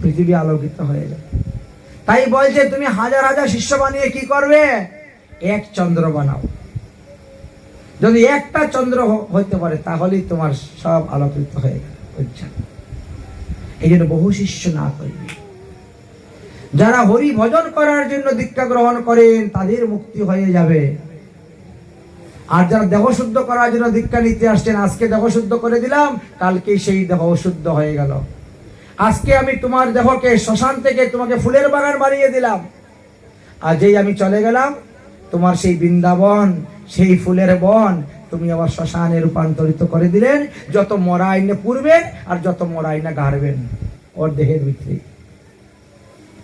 পৃথিবী আলোকিত হয়ে যায়। তাই বলছে তুমি হাজার হাজার শিষ্য বানিয়ে কি করবে? এক চন্দ্র বানাও। যদি একটা চন্দ্র হইতে পারে তাহলেই তোমার সব আলোকিত হয়ে গেল। এই জন্য বহু শিষ্য না করবে। যারা হরি ভজন করার জন্য দীক্ষা গ্রহণ করেন তাদের মুক্তি হয়ে যাবে। আর যারা দেহ শুদ্ধ করার জন্য দীক্ষা নিতে আসছেন, আজকে দেহ শুদ্ধ করে দিলাম, কালকে সেই দেহ অশুদ্ধ হয়ে গেল। আজকে আমি তোমার দেহকে শ্মশান থেকে তোমাকে ফুলের বাগান বানিয়ে দিলাম, আর যেই আমি চলে গেলাম তোমার সেই বৃন্দাবন, সেই ফুলের বন তুমি আবার শ্মশানে রূপান্তরিত করে দিলেন। যত মরা আইনে পুড়বেন আর যত মরা আইনে গাড়বেন ওর দেহের ভিতরে,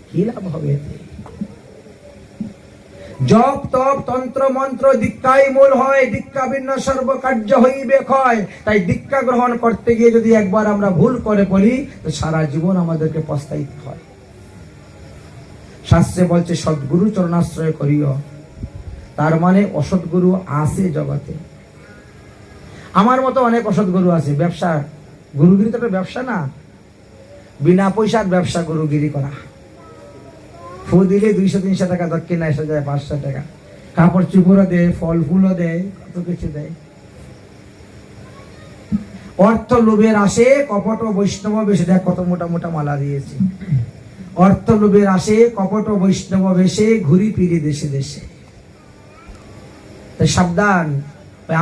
কি লাভ হবে এতে? জপ তপ তন্ত্র মন্ত্র দীক্ষাই মূল হয়, দীক্ষা ভিন্ন সর্বকার্য হইবে ক্ষয়। তাই দীক্ষা গ্রহণ করতে গিয়ে যদি একবার আমরা ভুল করে বলি তো সারা জীবন আমাদেরকে পস্তাইতে হয়। শাস্ত্রে বলছে সদ্গুরু চরণাশ্রয় করিও, তার মানে অসৎগুরু আছে জগতে। আমার মতো অনেক অসৎগুরু আছে। ব্যবসা, গুরুগিরি তো একটা ব্যবসা না? বিনা পয়সার ব্যবসা গুরুগিরি করা। ফু দিলে 200-300 টাকা দক্ষিণা এসে যায়, 500 টাকা। কাপড় চুপড়ও দেয়, ফল ফুলও দেয়, কত কিছু দেয়। অর্থ লোভের আসে কপট বৈষ্ণব বেশে, দেখ কত মোটা মোটা মালা দিয়েছে। অর্থ লোভের আসে কপট বৈষ্ণব বেশে, ঘুরি ফিরি দেশে দেশে। তাই সাবধান,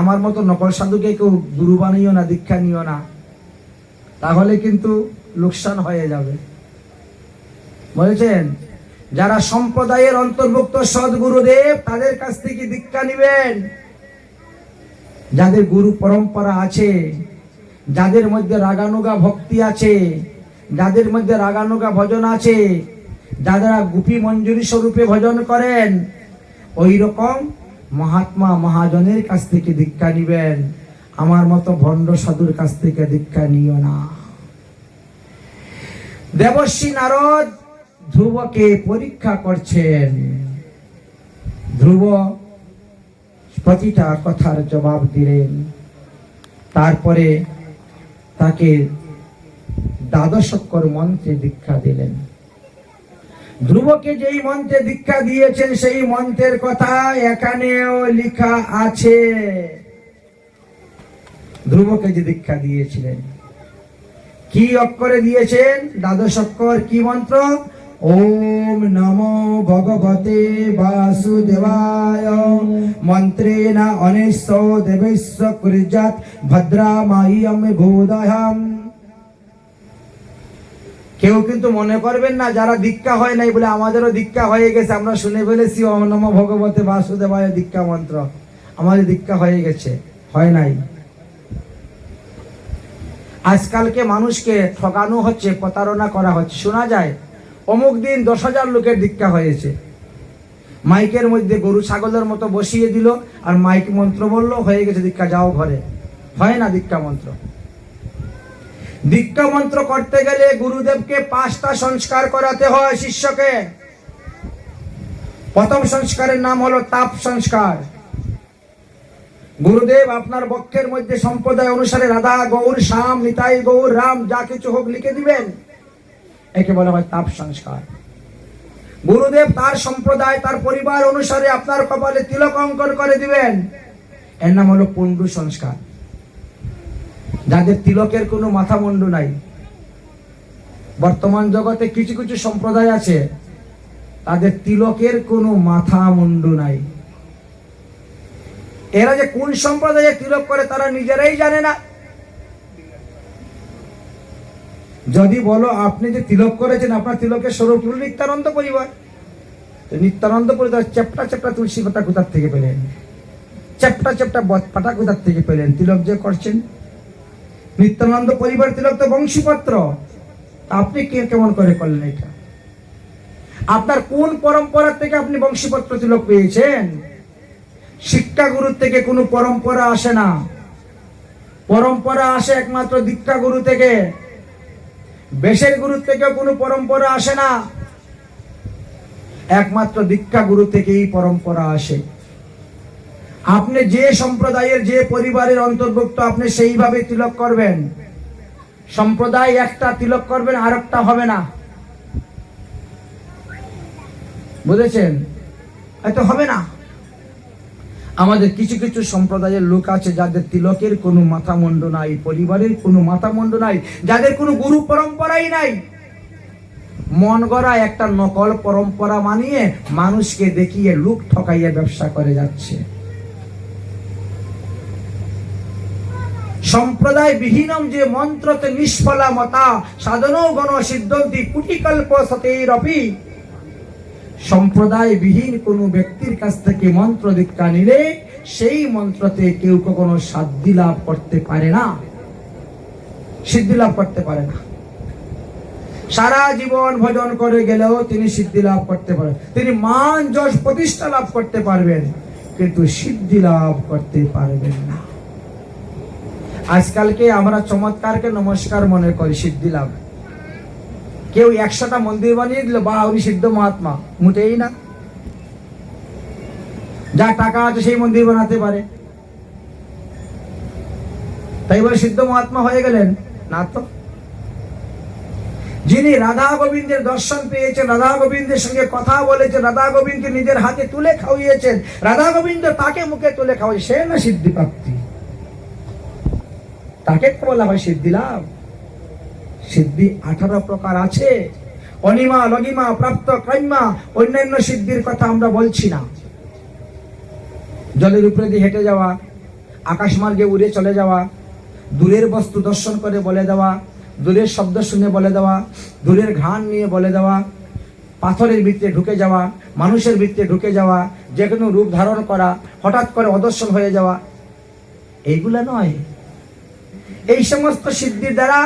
আমার মতো নকল সাধুকে কেউ গুরু বানিও না, দীক্ষা নিও না, তাহলে কিন্তু লোকসান হয়ে যাবে। বলেছেন যারা সম্প্রদায়ের অন্তর্ভুক্ত সদ্গুরুদেব তাদের কাছ থেকে দীক্ষা নিবেন। যাদের গুরু পরম্পরা আছে, যাদের মধ্যে রাগানুগা ভক্তি আছে, যাদের মধ্যে রাগানুগা ভজন আছে, যারা গুপি মঞ্জুরি স্বরূপে ভজন করেন, ওই রকম মহাত্মা মহাজনের কাছ থেকে দীক্ষা নিবেন। আমার মতো ভণ্ড সাধুর কাছ থেকে দীক্ষা নিও না। দেবর্ষি নারদ ধ্রুবকে পরীক্ষা করছেন। ধ্রুব প্রতিটা কথার জবাব দিলেন। তারপরে তাকে দ্বাদশাক্ষর মন্ত্রে দীক্ষা দিলেন। ধ্রুবকে যেই মন্ত্রে দীক্ষা দিয়েছেন সেই মন্ত্রের কথা এখানেও লেখা আছে। ধ্রুবকে যে দীক্ষা দিয়েছিলেন কি অক্ষরে দিয়েছেন? দ্বাদশ অক্ষর। কি মন্ত্র? ওম নমো ভগবতে বাসুদেবায় মন্ত্রেণ অনিশ্চ দেবস্য কুর্যাৎ ভদ্রামাইয়ম বোধয়াম। কেউ কিন্তু মনে করবেন না যারা দীক্ষা হয় নাই বলে আমাদেরও দীক্ষা হয়ে গেছে, আমরা শুনে ফেলেছি ওম নমো ভগবতে বাসুদেবায় দীক্ষা মন্ত্র, আমাদের দীক্ষা হয়ে গেছে। হয় নাই। আজকালকে মানুষকে ঠকানো হচ্ছে, প্রতারণা করা হচ্ছে। শোনা যায় অমুক দিন 10,000 লোকের দীক্ষা হয়েছে। মাইকের মধ্যে গরু ছাগলের মতো বসিয়ে দিল আর মাইক মন্ত্র বললো, হয়ে গেছে দীক্ষা, যাও ঘরে। হয় না দীক্ষা মন্ত্র। দীক্ষা মন্ত্র করতে গেলে গুরুদেবকে 5টা সংস্কার করাতে হয় শিষ্যকে। প্রথম সংস্কারের নাম হলো তাপ সংস্কার। গুরুদেব আপনার বক্ষের মধ্যে সম্প্রদায় অনুসারে রাধা গৌর শ্যাম নিতাই গৌর রাম যা কিছু হোক লিখে দিবেন, একে বলা হয় তাপ সংস্কার। গুরুদেব তার সম্প্রদায় তার পরিবার অনুসারে আপনার কপালে তিলক অঙ্কন করে দিবেন, এর নাম হলো পুণ্ডু সংস্কার। যাদের তিলকের কোনো মাথা মুন্ডু নাই, বর্তমান জগতে কিছু কিছু সম্প্রদায় আছে তাদের তিলকের কোনো মাথা মুন্ডু নাই। এরা যে কোন সম্প্রদায়ে তিলক করে তারা নিজেরাই জানে না। যদি বলো আপনি যে তিলক করেছেন আপনার তিলকের স্বরূপ নিত্যানন্দ পরিবার, নিত্যানন্দ পরিবার চ্যাপ্টা চ্যাপ্টা তুলসী পাতা কোথার থেকে পেলেন? চ্যাপ্টা চ্যাপ্টা পাতা কোথার থেকে পেলেন? তিলক যে করছেন নিত্যানন্দ পরিবার তিলক তো বংশীপত্র, আপনি কেমন করে করলেন এটা? আপনার কোন পরম্পরা থেকে আপনি বংশীপত্র তিলক পেয়েছেন? শিক্ষা গুরুর থেকে কোনো পরম্পরা আসে না। পরম্পরা আসে একমাত্র দীক্ষা গুরু থেকে। বেশের গুরু থেকে কোনো পরম্পরা আসে না, একমাত্র দীক্ষা গুরু থেকেই পরম্পরা আসে। আপনি যে সম্প্রদায়ের যে পরিবারের অন্তর্ভুক্ত আপনি সেইভাবে তিলক করবেন। সম্প্রদায় একটা তিলক করবেন আর একটা হবে না, বুঝেছেন? হয়তো হবে না। আমাদের কিছু কিছু সম্প্রদায়ের লোক আছে যাদের তিলকের কোনো মাথা মুন্ডু নাই, পরিবারের কোনো মাথা মুন্ডু নাই, যাদের কোনো গুরু পরম্পরাই নাই। মন গড়া একটা নকল পরম্পরা মানিয়ে মানুষকে দেখিয়ে লোক ঠকাইয়া ব্যবসা করে যাচ্ছে। সম্প্রদায় বিহীনম যে মন্ত্রতে নিষ্ফলা মতা সাধনও গণ সিদ্ধন্তি কুটিকল্প সতেরপি। সম্প্রদায় বিহীন কোন ব্যক্তির কাছ থেকে মন্ত্র দীক্ষা নিলে সেই মন্ত্রতে কেউ কখনো সিদ্ধি লাভ করতে পারে না, সিদ্ধি লাভ করতে পারে না। সারা জীবন ভজন করে গেলেও তিনি সিদ্ধি লাভ করতে পারেন, তিনি মান যশ প্রতিষ্ঠা লাভ করতে পারবেন, কিন্তু সিদ্ধি লাভ করতে পারবেন না। আজকালকে আমরা চমৎকারকে নমস্কার মনে করি সিদ্ধি লাভ। কেউ 100টা মন্দির বানিয়ে দিল, বা উনি সিদ্ধ মহাত্মা, মোটেই না। যা টাকা আছে সেই মন্দির বানাতে পারে, তাই বলে সিদ্ধ মহাত্মা হয়ে গেলেন না তো। যিনি রাধা গোবিন্দের দর্শন পেয়েছেন, রাধা গোবিন্দের সঙ্গে কথা বলেছেন, রাধা গোবিন্দকে নিজের হাতে তুলে খাওয়িয়েছেন, রাধা গোবিন্দ তাকে মুখে তুলে খাওয়াই, সে না সিদ্ধি প্রাপ্তি, তাকে বলা হয় সিদ্ধি লাভ। সিদ্ধি 18 প্রকার আছে। অনিমা লগিমা প্রাপ্ত কাইমা অন্যান্য সিদ্ধির কথা আমরা বলছি না। জলের উপরে দিয়ে হেঁটে যাওয়া, আকাশ মার্গে উড়ে চলে যাওয়া, দূরের বস্তু দর্শন করে বলে দেওয়া, দূরের শব্দ শুনে বলে দেওয়া, দূরের ঘ্রাণ নিয়ে বলে দেওয়া, পাথরের ভিতরে ঢুকে যাওয়া, মানুষের ভিতরে ঢুকে যাওয়া, যে কোনো রূপ ধারণ করা, হঠাৎ করে অদর্শন হয়ে যাওয়া, এইগুলা নয়। এই সমস্ত সিদ্ধির দ্বারা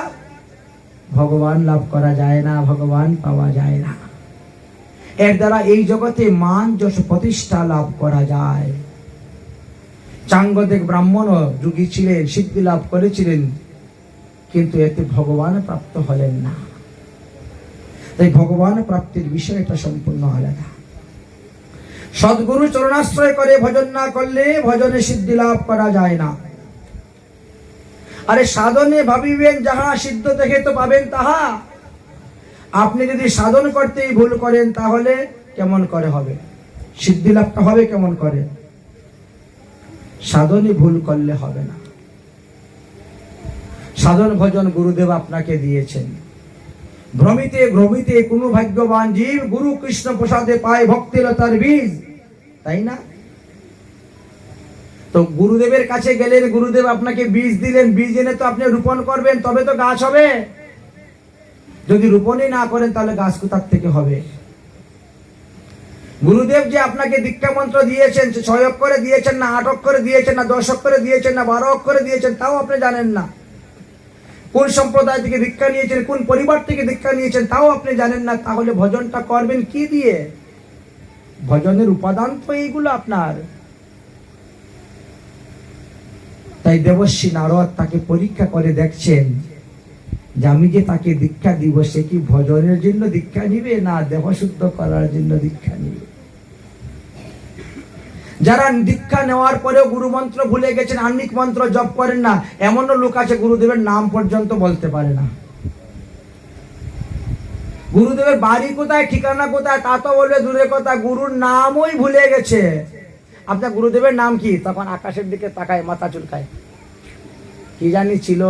ভগবান লাভ করা যায় না, ভগবান পাওয়া যায় না। এর দ্বারা এই জগতে মান যশ প্রতিষ্ঠা লাভ করা যায়। চাঙ্গদেব ব্রাহ্মণ যোগী ছিলেন, সিদ্ধি লাভ করেছিলেন, কিন্তু এতে ভগবান প্রাপ্ত হলেন না। তাই ভগবান প্রাপ্তির বিষয়টা সম্পূর্ণ আলাদা। সদ্গুরু চরণাশ্রয় করে ভজন না করলে ভজনে সিদ্ধি লাভ করা যায় না। আরে সাধনে ভাবিবেন যাহা, সিদ্ধ দেখে তো পাবেন তাহা। আপনি যদি সাধন করতেই ভুল করেন তাহলে কেমন করে হবে? সিদ্ধি লাভটা হবে কেমন করে? সাধনে ভুল করলে হবে না। সাধন ভজন গুরুদেব আপনাকে দিয়েছেন। ভ্রমিতে ভ্রমিতে কোনো ভাগ্যবান জীব গুরু কৃষ্ণ প্রসাদে পায় ভক্তিলতার বীজ, তাই না? তো গুরুদেবের কাছে গেলেন, গুরুদেব আপনাকে বীজ দিলেন, বীজ এনে তো আপনি রোপণ করবেন, তবে তো গাছ হবে। যদি রোপণই না করেন তাহলে গাছ কোথার থেকে হবে? গুরুদেব যে আপনাকে দীক্ষা মন্ত্র দিয়েছেন, 6 অক্ষরে দিয়েছেন না 8 অক্ষরে দিয়েছেন না 10 অক্ষরে দিয়েছেন না 12 অক্ষরে দিয়েছেন, তাও আপনি জানেন না। কোন সম্প্রদায় থেকে দীক্ষা নিয়েছেন, কোন পরিবার থেকে দীক্ষা নিয়েছেন, তাও আপনি জানেন না। তাহলে ভজনটা করবেন কি দিয়ে? ভজনের উপাদান তো এইগুলো আপনার। তাই দেবশ্রী নারদ তাকে পরীক্ষা করে দেখছেন যে আমি যে তাকে দীক্ষা দিব, সে কি ভজনের জন্য দীক্ষা নিবে না দেহশুদ্ধ করার জন্য দীক্ষা নিবে? যারা দীক্ষা নেওয়ার পরেও গুরু মন্ত্র ভুলে গেছেন, আহ্নিক মন্ত্র জপ করেন না, এমনও লোক আছে গুরুদেবের নাম পর্যন্ত বলতে পারে না। গুরুদেবের বাড়ি কোথায়, ঠিকানা কোথায় তা তো বলবে দূরের কথা, গুরুর নামই ভুলে গেছে। আপনার গুরুদেবের নাম কি? তখন আকাশের দিকে তাকায়, মাথা চুলকায়, কি জানি ছিল।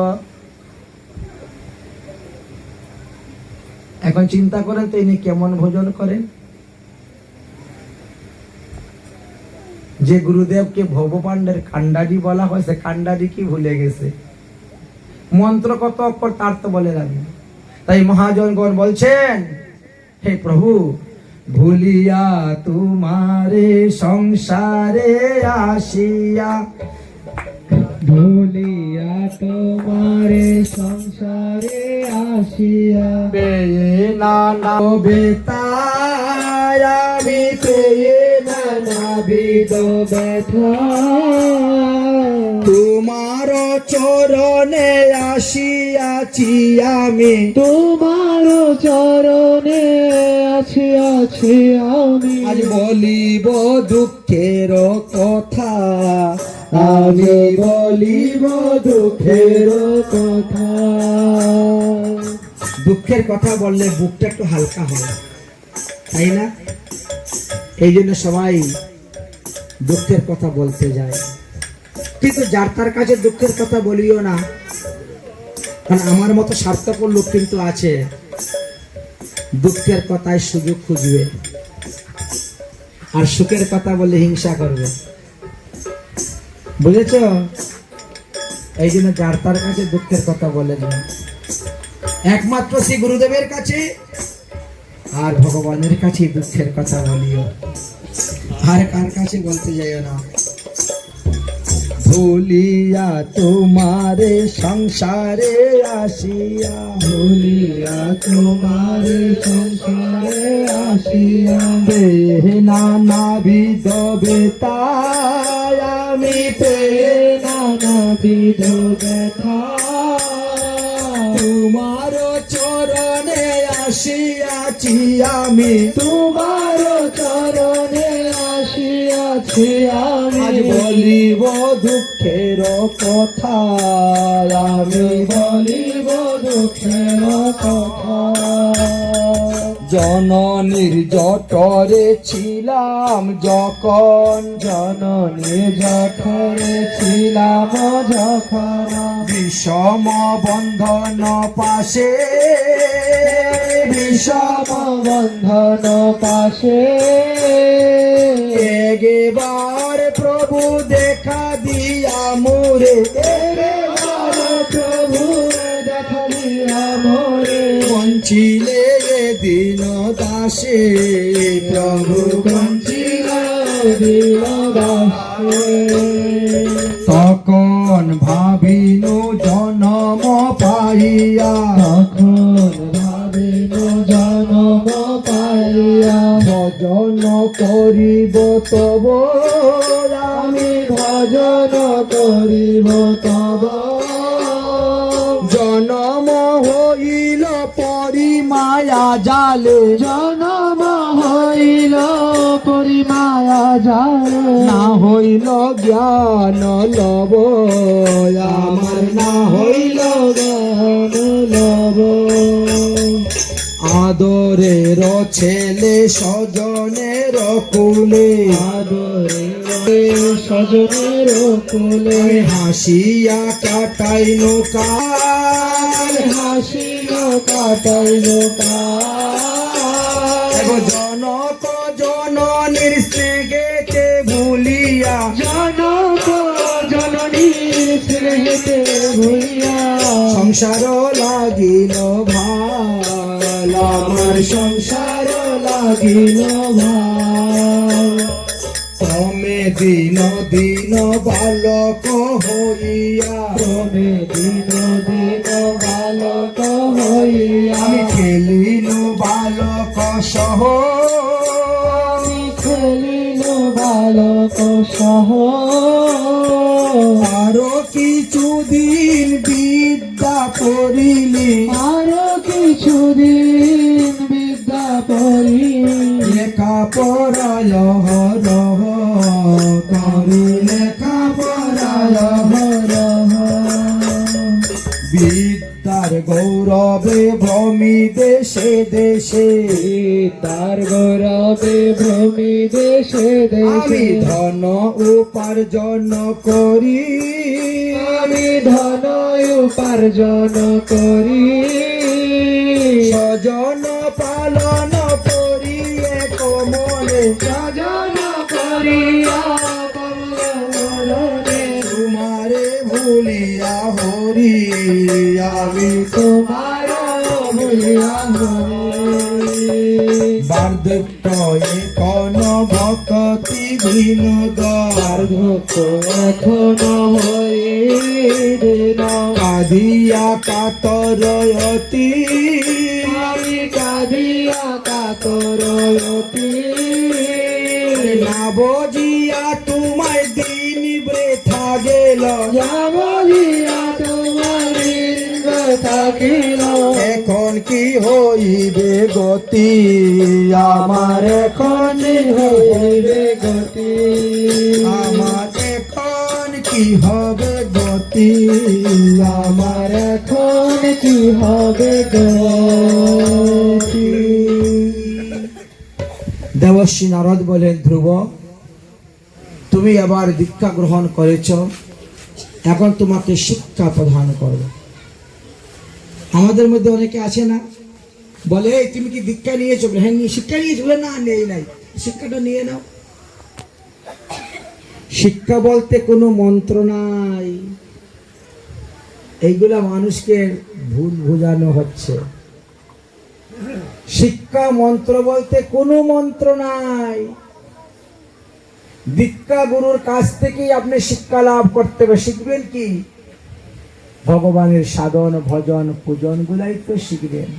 এখন চিন্তা করেন তো ইনি কেমন ভোজন করেন। যে গুরুদেবকে ভবপাণ্ডের কান্ডারি বলা হয়, সে কান্ডারি কি ভুলে গেছে? মন্ত্র কত অক্ষর তার তো বলে রাখবে। তাই মহাজনগণ বলছেন, হে প্রভু, ভুলিয়া তোমারে সংসারে আসিয়া, ভুলিয়া তোমারে সংসারে আসিয়া, পেয়ে নানা বেতায় আমি পেয়ে নানাবিধ ব্যথা, তোমার চরণে আসিয়াছি আমি, তোমার চরণে আছি আমি। আজ বলিব দুঃখের কথা, আমি বলিব দুঃখের কথা। দুঃখের কথা বললে বুকটা একটু হালকা হয়, তাই না? এই জন্য সবাই দুঃখের কথা বলতে যায়। কিন্তু যার তার কাছে দুঃখের কথা বলিও না, কারণ আমার মতো স্বার্থপর লোক কিন্তু আছে, দুঃখের কথায় সুযোগ খুঁজবে আর সুখের কথা বলে হিংসা করবে, বুঝেছ? এই জন্য যার তার কাছে দুঃখের কথা বলে না, একমাত্র শ্রী গুরুদেবের কাছে আর ভগবানের কাছে দুঃখের কথা বলিও, আর কার কাছে বলতে যাইও না। ভুলিয়া তোমারে সংসারে আসিয়া, ভুলিয়া তোমারে সংসারে আসিয়া, নানাবিধ বেতায় আমি পেয়ে নানাবিধ ব্যথা, তোমার চরণে আসিয়াছি আমি, তোমার চরণে আসিয়াছি আমি। আজ বলিব দুঃখের কথা, আমি বলিব দুঃখের কথা। জননীর জঠরে ছিলাম যখন, জননীর জঠরে ছিলাম যখন, বিষম বন্ধন পাশে, বিষম বন্ধন পাশে, এবার প্রভু দেখা দিয়া মোরে, প্রভু দেখা দিয়া মোরে, বঞ্চিলে দিন দাসে, প্রভু বঞ্চিল দিল দাসে। তখন ভাবিনু জনম পাইয়া, তখন ভাবিল জনম পাইয়া, ভজন করিব তব, আমি ভজন করিব তব। জনম হইল পরিমায়া জালে, জনম হইল পরিমায়া জালে, না হইল জ্ঞান লব, আমার না হইল জ্ঞান লব। আদরের ছেলে স্বজনের কুলে, আদরের স্বজনের কোলে, হাসিয়া কাটাইল কাল, হাসিল কাটাইল কাল। জনক জননীর স্নেহেতে ভুলিয়া, জনক জননীর স্নেহেতে ভুলিয়া, সংসার লাগিল ভাল, আমার সংসার লাগিল ভাই। ক্রমে দিন দিন বালক হইয়া, ক্রমে দিন দিন বালক হইয়া, আমি খেলিল বালক সহ, আমি খেলিল বালক সহ। আরো কিছুদিন বিদ্যা পড়িলি, আরো কিছুদিন বিদ্যা পড়ি, লেখা পড়ায় হরহ, করি লেখা পড়ায় হরহ। বিদ্যার গৌরবে ভ্রমি দেশে দেশে, তার গৌরবে ভ্রমি দেশে আমি দেশে, ধন উপার্জন করি, আমি ধন উপার্জন করি, স্বজন পালন করিয়ে কমলে, স্বজন করিয়া কমলমরণে, তোমারে ভুলিয়া হরি, আমি তোমার ভুলিয়া হরি। বার্ধক্য কোন ভক্তি বিনোদ, বার্ধক্য এখনো হইল না, কাঁদিয়া কাতরয়তি, আমি কাঁদিয়া কাতরয়তি, না বজিয়া তোমায় দিন বৃথা গেল, যাবলিয়া তোমার থাকিল, এখন কি হইবে গতি, আমার এখন হইবে গতি, আমার এখন কি হবে গতি, আমার এখন কি হবে গতি। দেবশ্রী নারদ বলেন, ধ্রুব তুমি আবার দীক্ষা গ্রহণ করেছ, এখন তোমাকে শিক্ষা প্রদান করব। আমাদের মধ্যে অনেকে আছে না, বলে "এই, তুমি কি দীক্ষা নিয়েছো?" বলে, "হ্যাঁ, শিক্ষা নিয়েছো?" বলে, "না, নেই নাই।" শিক্ষাটা নিয়ে নাও। শিক্ষা বলতে কোনো মন্ত্র নাই, এইগুলা মানুষকে ভুল বোঝানো হচ্ছে। শিক্ষা মন্ত্র বলতে কোনো মন্ত্র নাই। দীক্ষা গুরুর কাছ থেকেই আপনি শিক্ষা লাভ করতে হবে। শিখবেন কি? ভগবানের সাধন ভজন পূজন গুলাই তো শিখবেন।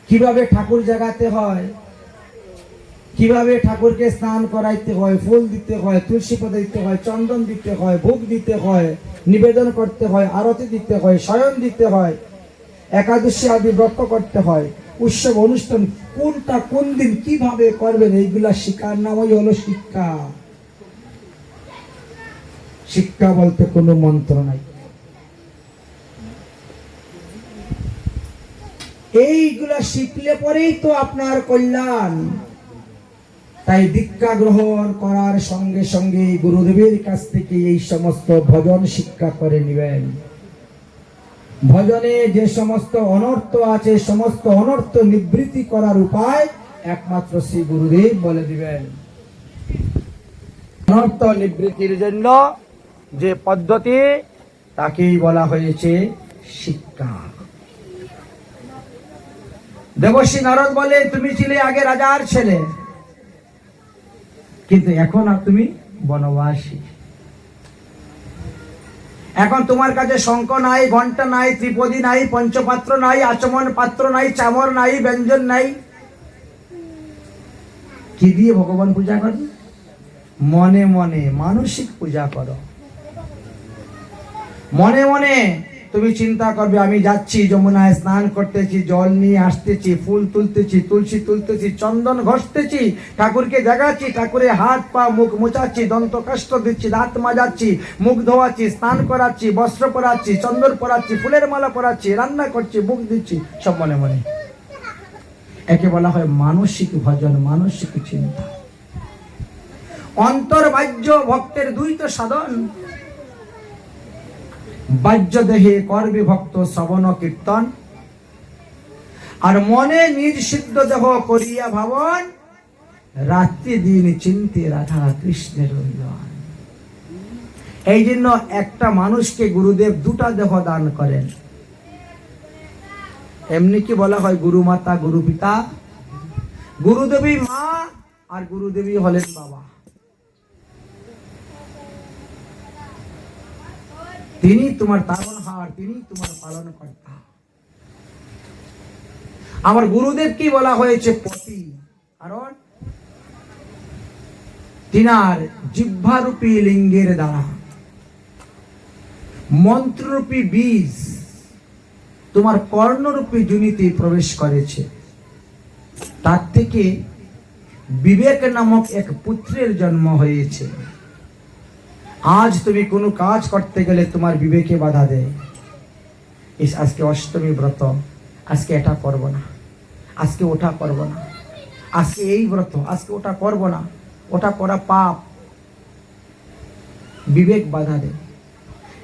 কিভাবে ঠাকুর জাগাতে হয়, কিভাবে ঠাকুরকে স্নান করাইতে হয়, ফুল দিতে হয়, তুলসী পাতা দিতে হয়, চন্দন দিতে হয়, ভোগ দিতে হয়, নিবেদন করতে হয়, আরতি দিতে হয়, শয়ন দিতে হয়, একাদশী আদি ব্রত করতে হয়, উৎসব অনুষ্ঠান কোনটা কোন দিন কিভাবে করবেন, এইগুলা শিক্ষার নামই হলো শিক্ষা। শিক্ষা বলতে কোনো মন্ত্র নাই। এইগুলা শিখলে পরেই তো আপনার কল্যাণ। তাই দীক্ষা গ্রহণ করার সঙ্গে সঙ্গে গুরুদেবের কাছ থেকে এই সমস্ত ভজন শিক্ষা করে নেবেন। ভজনে যে সমস্ত অনর্থ আছে, সমস্ত অনর্থ নিবৃত্তি করার উপায় একমাত্র শ্রী গুরুদেব বলে দিবেন। অনর্থ নিবৃত্তির জন্য যে পদ্ধতি, তাকেই বলা হয়েছে শিক্ষা। দেবশ্রী নারদ বলে, তুমি ছিলে আগে রাজার ছেলে, কিন্তু এখন আর তুমি বনবাসী। এখন তোমার কাছে শঙ্খ নাই, ঘণ্টা নাই, ত্রিপদী নাই, পঞ্চপাত্র নাই, আচমন পাত্র নাই, চামর নাই, ব্যঞ্জন নাই। কি দিয়ে ভগবান পূজা করো? মনে মনে মানসিক পূজা করো। মনে মনে তুমি চিন্তা করবে, আমি যাচ্ছি যমুনায় স্নান করতেছি, জল নিয়ে আসতেছি, ফুল তুলতেছি, তুলসী তুলতেছি, চন্দন ঘষতেছি, ঠাকুরকে জাগাচ্ছি, ঠাকুরের হাত পা মুখ মোচাচ্ছি, দন্ত কাষ্ঠ দিচ্ছি, দাঁত মাজাচ্ছি, মুখ ধোয়াচ্ছি, স্নান করাচ্ছি, বস্ত্র পরাচ্ছি, চন্দন পরাচ্ছি, ফুলের মালা পরাচ্ছি, রান্না করছি, মুখ দিচ্ছি, সব মনে মনে। একে বলা হয় মানসিক ভজন, মানসিক চিন্তা। অন্তর বাহ্য ভক্তের দ্বৈত সাধন। বাহ্য দেহে কর্মে ভক্ত শ্রবণ কীর্তন, আর মনে নিজ সিদ্ধ দেহ করিয়া ভাবন, রাত্রি দিন চিন্তে রাধা কৃষ্ণের মিলন। এই জন্য একটা মানুষকে গুরুদেব দুটা দেহ দান করেন। এমনি কি বলা হয় গুরু মাতা গুরু পিতা, গুরুদেবী মা আর গুরুদেবী হলেন বাবা। তিনি তোমার তারণহার, তিনি তোমার পালন কর্তা। আমার গুরুদেবকে বলা হয়েছে পতি, কারণ তিনার জিহ্বারূপী লিঙ্গের দ্বারা মন্ত্ররূপী বীজ তোমার কর্ণরূপী যোনিতে প্রবেশ করেছে। তার থেকে বিবেক নামক এক পুত্রের জন্ম হয়েছে। আজ তুমি কোনো কাজ করতে গেলে তোমার বিবেকে বাধা দেয়, আজকে অষ্টমী ব্রত, আজকে এটা করব না, আজকে ওটা করব না, আজকে এই ব্রত, আজকে ওটা করব না, ওটা করা পাপ। বিবেক বাধা দেয়।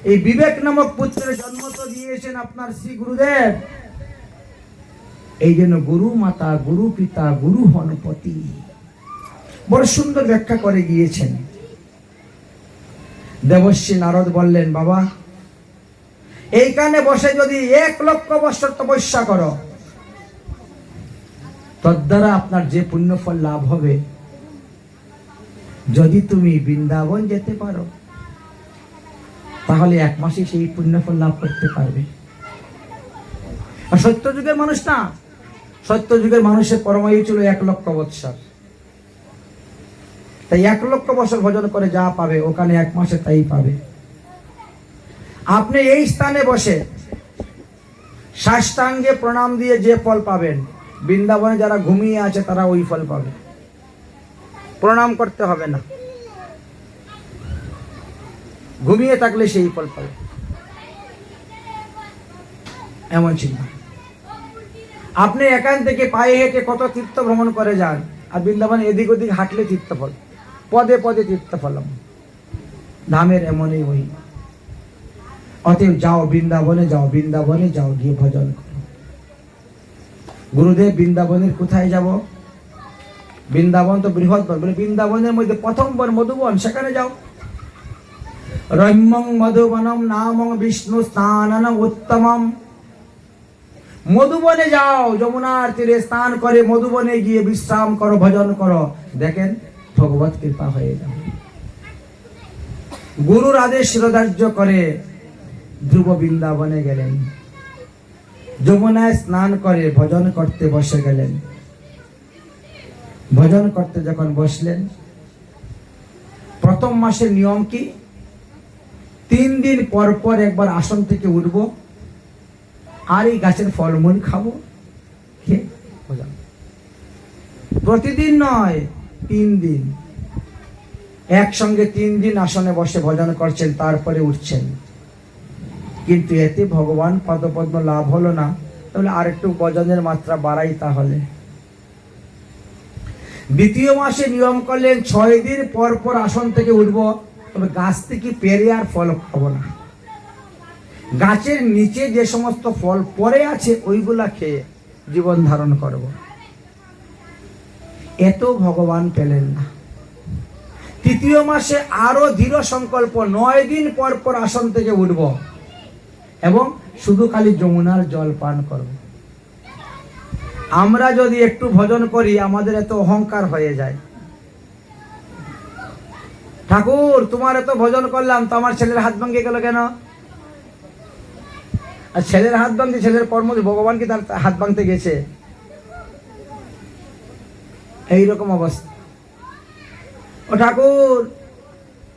এই বিবেক নামক পুত্রের জন্ম তো দিয়েছেন আপনার শ্রী গুরুদেব। এই জন্য গুরু মাতা গুরু পিতা গুরু হনপতি বড় সুন্দর ব্যাখ্যা করে গিয়েছেন। দেবশ্রী নারদ বললেন, বাবা এইখানে বসে যদি 1,00,000 বছর তপস্যা করো, তদ্বারা আপনার যে পুণ্যফল লাভ হবে, যদি তুমি বৃন্দাবন যেতে পারো তাহলে 1 মাসে সেই পুণ্যফল লাভ করতে পারবে। আর সত্যযুগের মানুষ না, সত্যযুগের মানুষের পরমায়ু ছিল 1,00,000 বৎসর। তাই 1,00,000 বছর ভজন করে যা পাবে ওখানে 1 মাসে তাই পাবে। আপনি এই স্থানে বসে সাষ্টাঙ্গে প্রণাম দিয়ে যে ফল পাবেন, বৃন্দাবনে যারা ঘুমিয়ে আছে তারা ওই ফল পাবে। প্রণাম করতে হবে না, ঘুমিয়ে থাকলে সেই ফল পাবে। এমন চিন্তা। আপনি এখান থেকে পায়ে হেঁটে কত তীর্থ ভ্রমণ করে যান, আর বৃন্দাবনে এদিক ওদিক হাঁটলে তীর্থফল, পদে পদে তীর্থফলম। ধামের এমনই ওই। অতএব যাও বৃন্দাবনে, যাও বৃন্দাবনে যাও, গিয়ে ভজন করো। গুরুদেব বৃন্দাবনের কোথায় যাব? বৃন্দাবন তো বৃহৎ বন, বলে বৃন্দাবনের মধ্যে প্রথম বন মধুবন, সেখানে যাও। রম্যং মধুবনম নামং বিষ্ণু স্নাননম উত্তমম। মধুবনে যাও, যমুনার তীরে স্নান করে মধুবনে গিয়ে বিশ্রাম করো, ভজন করো, দেখেন ভগবত কৃপা হয়ে যাবে। গুরুর আদেশ শিরোধার্য করে ধ্রুব বৃন্দাবনে গেলেন, যমুনায় স্নান করে ভজন করতে বসে গেলেন। ভজন করতে যখন বসলেন, প্রথম মাসের নিয়ম কি? 3 দিন পর পর একবার আসন থেকে উঠব, আর এই গাছের ফলমূল খাবো, খেয়ে ভজন। প্রতিদিন নয়, 3 দিন একসঙ্গে 3 দিন আসনে বসে ভজন করছেন, তারপরে উঠছেন। কিন্তু এতে ভগবান পদপদ্ম লাভ হলো না। তাহলে আর একটু ভজনের মাত্রা বাড়াই। তাহলে দ্বিতীয় মাসে নিয়ম করলেন 6 দিন পর পর আসন থেকে উঠব, তবে গাছ থেকে পেরে আর ফল খাবো না। গাছের নিচে যে সমস্ত ফল পড়ে আছে ওইগুলা খেয়ে জীবন ধারণ করব। এত ভগবান পেলেন না। তৃতীয় মাসে আরো দৃঢ় সংকল্প, 9 দিন পর পর আসন থেকে উঠব এবং শুধু খালি যমুনার জল পান করব। আমরা যদি একটু ভজন করি আমাদের এত অহংকার হয়ে যায়, ঠাকুর তোমার এত ভজন করলাম তো আমার ছেলের হাত ভাঙে গেল কেন? আর ছেলের হাত ভাঙছে, ছেলের কর্ম, ভগবান কি তার হাত ভাঙতে গেছে? এইরকম অবস্থা। ও ঠাকুর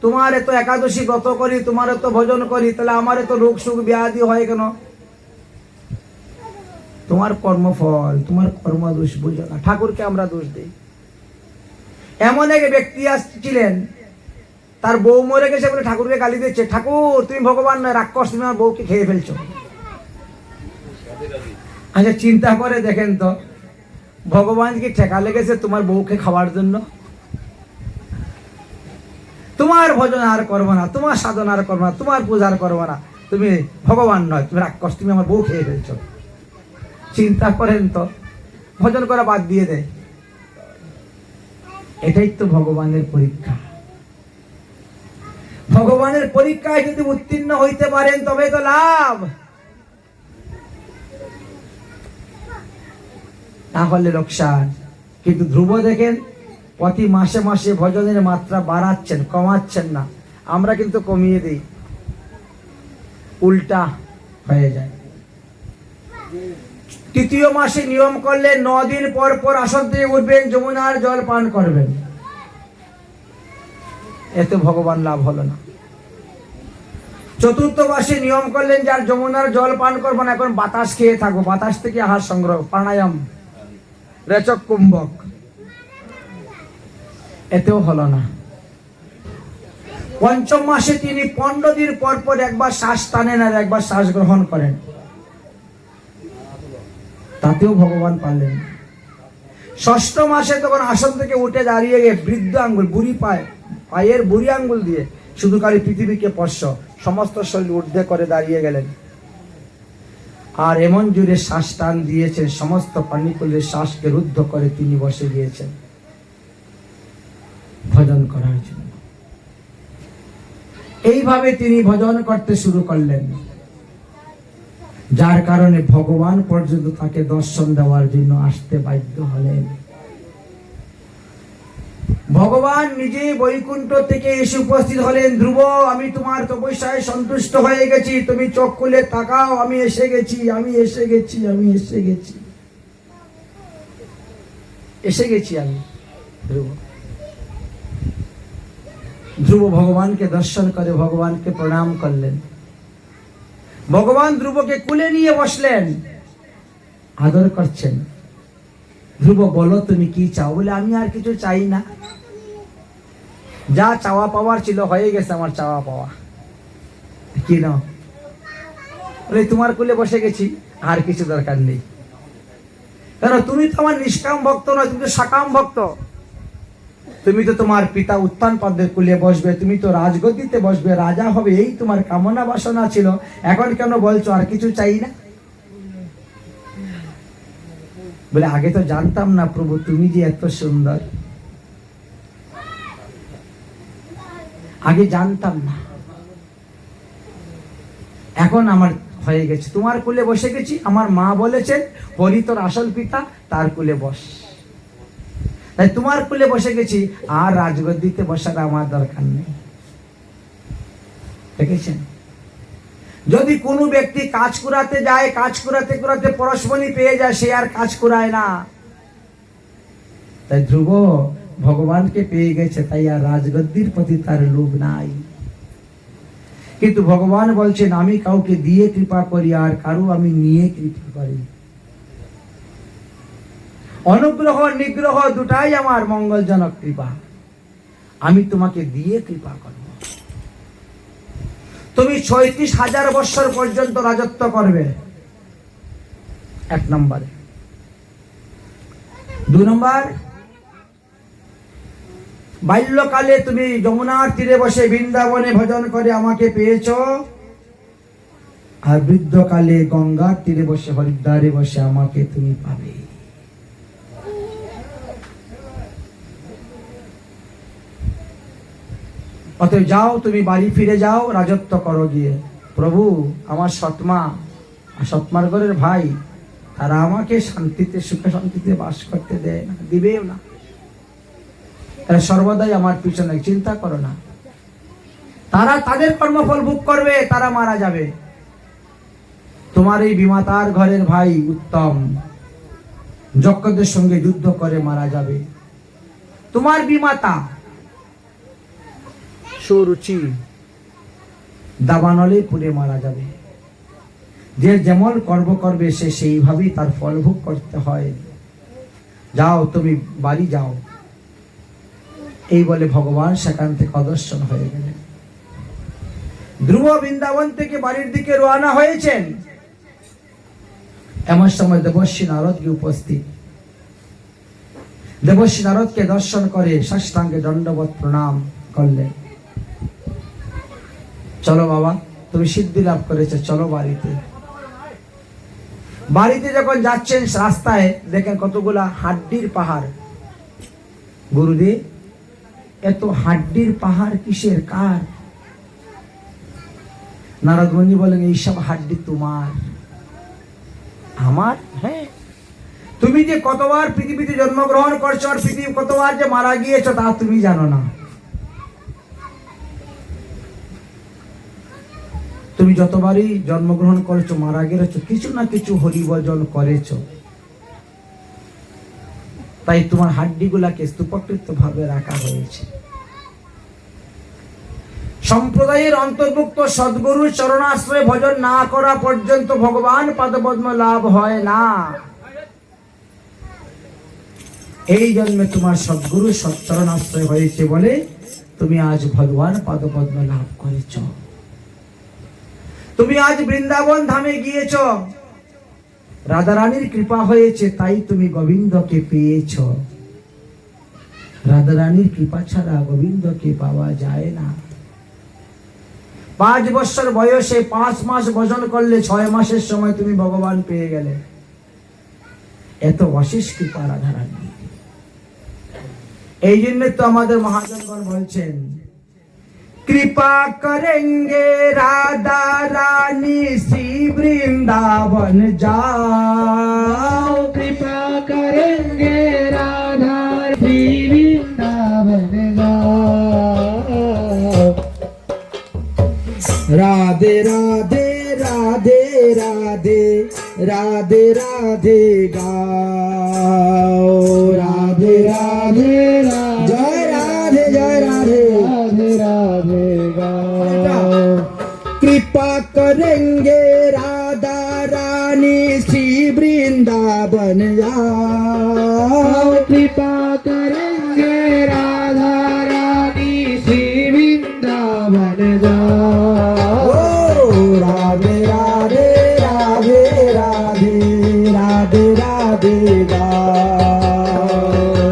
তোমার এত একাদশী ব্রত করি, তোমার এত ভজন করি, তাহলে আমার এত রোগ সুখ ব্যাধি হয় কেন? তোমার কর্মফল, তোমার কর্ম দোষ বুঝো না। ঠাকুরকে আমরা দোষ দিই। এমন এক ব্যক্তি আসছিলেন, তার বউ মরে গেছে বলে ঠাকুরকে গালি দিচ্ছে, ঠাকুর তুমি ভগবান নয়, রাক্ষস, তুমি আমার বউকে খেয়ে ফেলছো। আচ্ছা চিন্তা করে দেখেন তো, ভগবান কি ঠেকা লেগেছে তোমার বউকে খাওয়ার জন্য? তোমার ভজন আর করবো না, তোমার সাধনা আর করবো না, তোমার পূজা আর করবো না, তুমি ভগবান নয়, তুমি রাক্ষস, তুমি আমার বউ খেয়ে ফেলছ। চিন্তা করেন তো, ভজন করা বাদ দিয়ে দেয়। এটাই তো ভগবানের পরীক্ষা। ভগবানের পরীক্ষায় যদি উত্তীর্ণ হইতে পারেন তবে তো লাভ, তাহলে লোকসান। কিন্তু ধ্রুব দেখেন প্রতি মাসে মাসে ভজনের মাত্রা বাড়াচ্ছেন, কমাচ্ছেন না। আমরা কিন্তু কমিয়ে দিই, উল্টা হয়ে যায়। তৃতীয় মাসে নিয়ম করলে 9 দিন পর পর আসন থেকে উঠবেন, যমুনার জল পান করবেন। এতে ভগবান লাভ হলো না। চতুর্থ মাসে নিয়ম করলেন যার যমুনার জল পান করবো না, এখন বাতাস খেয়ে থাকবো, বাতাস থেকে আহার সংগ্রহ, প্রাণায়াম, রেচক কুম্ভক, এতেও হলো না। পঞ্চম মাসে তিনি 15 দিন পর পর একবার শ্বাস টানেন আর একবার শ্বাস গ্রহণ করেন, তাতেও ভগবান পারলেন না। ষষ্ঠ মাসে তখন আসন থেকে উঠে দাঁড়িয়ে গিয়ে বৃদ্ধ আঙ্গুল, বুড়ি পায়ের বুড়ি আঙ্গুল দিয়ে শুধু খালি পৃথিবীকে স্পর্শ, সমস্ত শরীর ঊর্ধ্বে করে দাঁড়িয়ে গেলেন। আর এমন জোরে শ্বাস টান দিয়েছেন, সমস্ত পানিকুলের শ্বাসকে রুদ্ধ করে তিনি বসে গিয়েছেন ভজন করার জন্য। এইভাবে তিনি ভজন করতে শুরু করলেন, যার কারণে ভগবান পর্যন্ত তাকে দর্শন দেওয়ার জন্য আসতে বাধ্য হলেন। ভগবান নিজে বৈকুণ্ঠ থেকে এসে উপস্থিত হলেন। ধ্রুব, আমি তোমার তপস্যায় সন্তুষ্ট হয়ে গেছি, তুমি চোখ খুলে তাকাও, আমি এসে গেছি, আমি এসে গেছি, আমি এসে গেছি, এসে গেছি আমি। ধ্রুব ভগবানকে দর্শন করে ভগবানকে প্রণাম করলেন। ভগবান ধ্রুবকে কুলে নিয়ে বসলেন, আদর করছেন। ধ্রুব, বলো তুমি কি চাও? বলে আমি আর কিছু চাই না, যা চাওয়া পাওয়ার ছিল হয়ে গেছে আমার চাওয়া পাওয়া। কি না? বলে তোমার কুলে বসে গেছি, আর কিছু দরকার নেই। কারণ তুমি তো আমার নিষ্কাম ভক্ত নয়, তুমি তো সাকাম ভক্ত। তুমি তো তোমার পিতা উত্তানপাদের কুলে বসবে, তুমি তো রাজগদ্দিতে বসবে, রাজা হবে, এই তোমার কামনা বাসনা ছিল। এখন কেন বলছো আর কিছু চাই না? বলে আগে তো জানতাম না প্রভু তুমি যে এত সুন্দর, আগে জানতাম না, এখন আমার হয়ে গেছে, তোমার কুলে বসে গেছি। আমার মা বলেছেন হরি তোর আসল পিতা, তার কুলে বস, তাই তোমার কুলে বসে গেছি, আর রাজগদ্দিতে বসার আমার দরকার নেই। দেখেছেন, যদি কোনো ব্যক্তি কাজ করাতে যায়, কাজ করাতে করাতে পরশমণি পেয়ে যায়, সে আর কাজ করায় না। তাই ধ্রুব ভগবানকে পেয়ে গেছে, তাই আর রাজগদ্দির প্রতি তার লোভ নাই। কিন্তু ভগবান বলছেন আমি কাউকে দিয়ে কৃপা করি, আর কারো আমি নিয়ে কৃপা করি। অনুগ্রহ নিগ্রহ দুটাই আমার মঙ্গলজনক কৃপা, আমি তোমাকে দিয়ে কৃপা করব। তুমি 36,000 বৎসর পর্যন্ত রাজত্ব করবে, 1 নম্বরে। 2 নম্বর, বাল্যকালে তুমি যমুনার তীরে বসে বৃন্দাবনে ভজন করে আমাকে পেয়েছ, আর বৃদ্ধকালে গঙ্গার তীরে বসে হরিদ্বারে বসে আমাকে তুমি পাবে। অতএব যাও, তুমি বাড়ি ফিরে যাও, রাজত্ব করো গিয়ে। প্রভু, আমার সৎমা, সৎমার ঘরের ভাই, তারা আমাকে শান্তিতে সুখে শান্তিতে বাস করতে দেয় না, দিবেও না। তারা সর্বদাই আমার পিছনে, চিন্তা করো না, তারা তাদের কর্মফল ভোগ করবে, তারা মারা যাবে। তোমার এই বিমাতার ঘরের ভাই উত্তম যক্ষদের সঙ্গে যুদ্ধ করে মারা যাবে। তোমার বিমাতা সুরুচি দাবানলে পুড়ে মারা যাবে। যে যেমন কর্ম করবে সে সেইভাবেই তার ফল ভোগ করতে হয়। যাও, তুমি বাড়ি যাও। এই বলে ভগবান সেখান থেকে অদর্শন হয়ে গেলেন। ধ্রুব বৃন্দাবন থেকে বাড়ির দিকে রওনা হয়েছেন। এমন সময় দেবর্ষী নারদ গিয়ে উপস্থিত। দেবর্ষি নারদকে দর্শন করে সাষ্টাঙ্গে দণ্ডবত প্রণাম করলেন। চলো বাবা, তুমি সিদ্ধি লাভ করেছো, চলো বাড়িতে। বাড়িতে যখন যাচ্ছেন রাস্তায় দেখেন কতগুলা হাড্ডির পাহাড়। গুরুদেব, এত হাড্ডির পাহাড় কিসের, কার? নারদ মুনি বলেন, এইসব হাড্ডি তোমার। আমার? হ্যাঁ। তুমি যে কতবার পৃথিবীতে জন্মগ্রহণ করছো আর পৃথিবী কতবার যে মারা গিয়েছো তা তুমি জানো না। তুমি যতবারই জন্মগ্রহণ করেছো, মারা গেছো, কিছু না কিছু হরিভজন করেছো, তাই তোমার হাড্ডিগুলাকে স্তূপকৃত ভাবে রাখা হয়েছে। সম্প্রদায়ের অন্তর্ভুক্ত সদ্গুরুর চরণাশ্রয় ভজন না করা পর্যন্ত ভগবান পাদপদ্ম লাভ হয় না। এই জন্মে তোমার সদ্গুরু সচ্চরণাশ্রয় হয়েছে বলে তুমি আজ ভগবান পাদপদ্ম লাভ করেছ। তুমি আজ বৃন্দাবন ধামে গিয়েছ, রাধারানীর কৃপা হয়েছে, তাই তুমি গোবিন্দকে পেয়েছ। রাধারানীর কৃপা ছাড়া গোবিন্দকে পাওয়া যায় না। 5 বছর বয়সে 5 মাস ভজন করলে 6 মাসের সময় তুমি ভগবান পেয়ে গেলে। এত অশেষ কৃপা রাধারানী। এই জন্য তো আমাদের মহাজনগণ বলছেন, কৃপা করেঙ্গে রাধা রানী শ্রী বৃন্দাবন যাও। कृपा करेंगे राधा श्री वृंदावन जाओ। राधे राधे राधे राधे राधे राधे गाओ। राधे राधे जय राधे जय राधे राधे राधे गाओ। कृपा करेंगे राधा रानी श्री वृंदावन जाओ। कृपा करेंगे राधा रानी श्री वृंदावन जाओ। राधे राधे राधे राधे राधे राधे गाओ।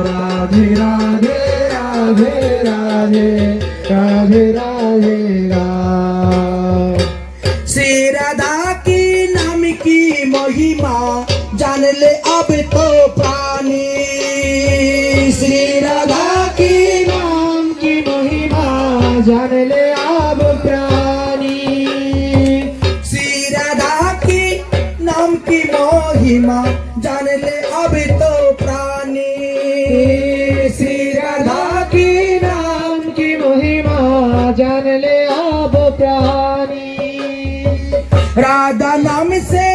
राधे राधे राधे राधे राधे राधे गाओ। श्री राधा की नाम की महिमा जान ले अब तो प्राणी। श्री राधा की नाम की महिमा जान ले अब प्राणी। श्री राधा की नाम की महिमा जान ले अब तो प्राणी। श्री राधा की नाम की महिमा जान ले अब प्राणी। राधा नाम से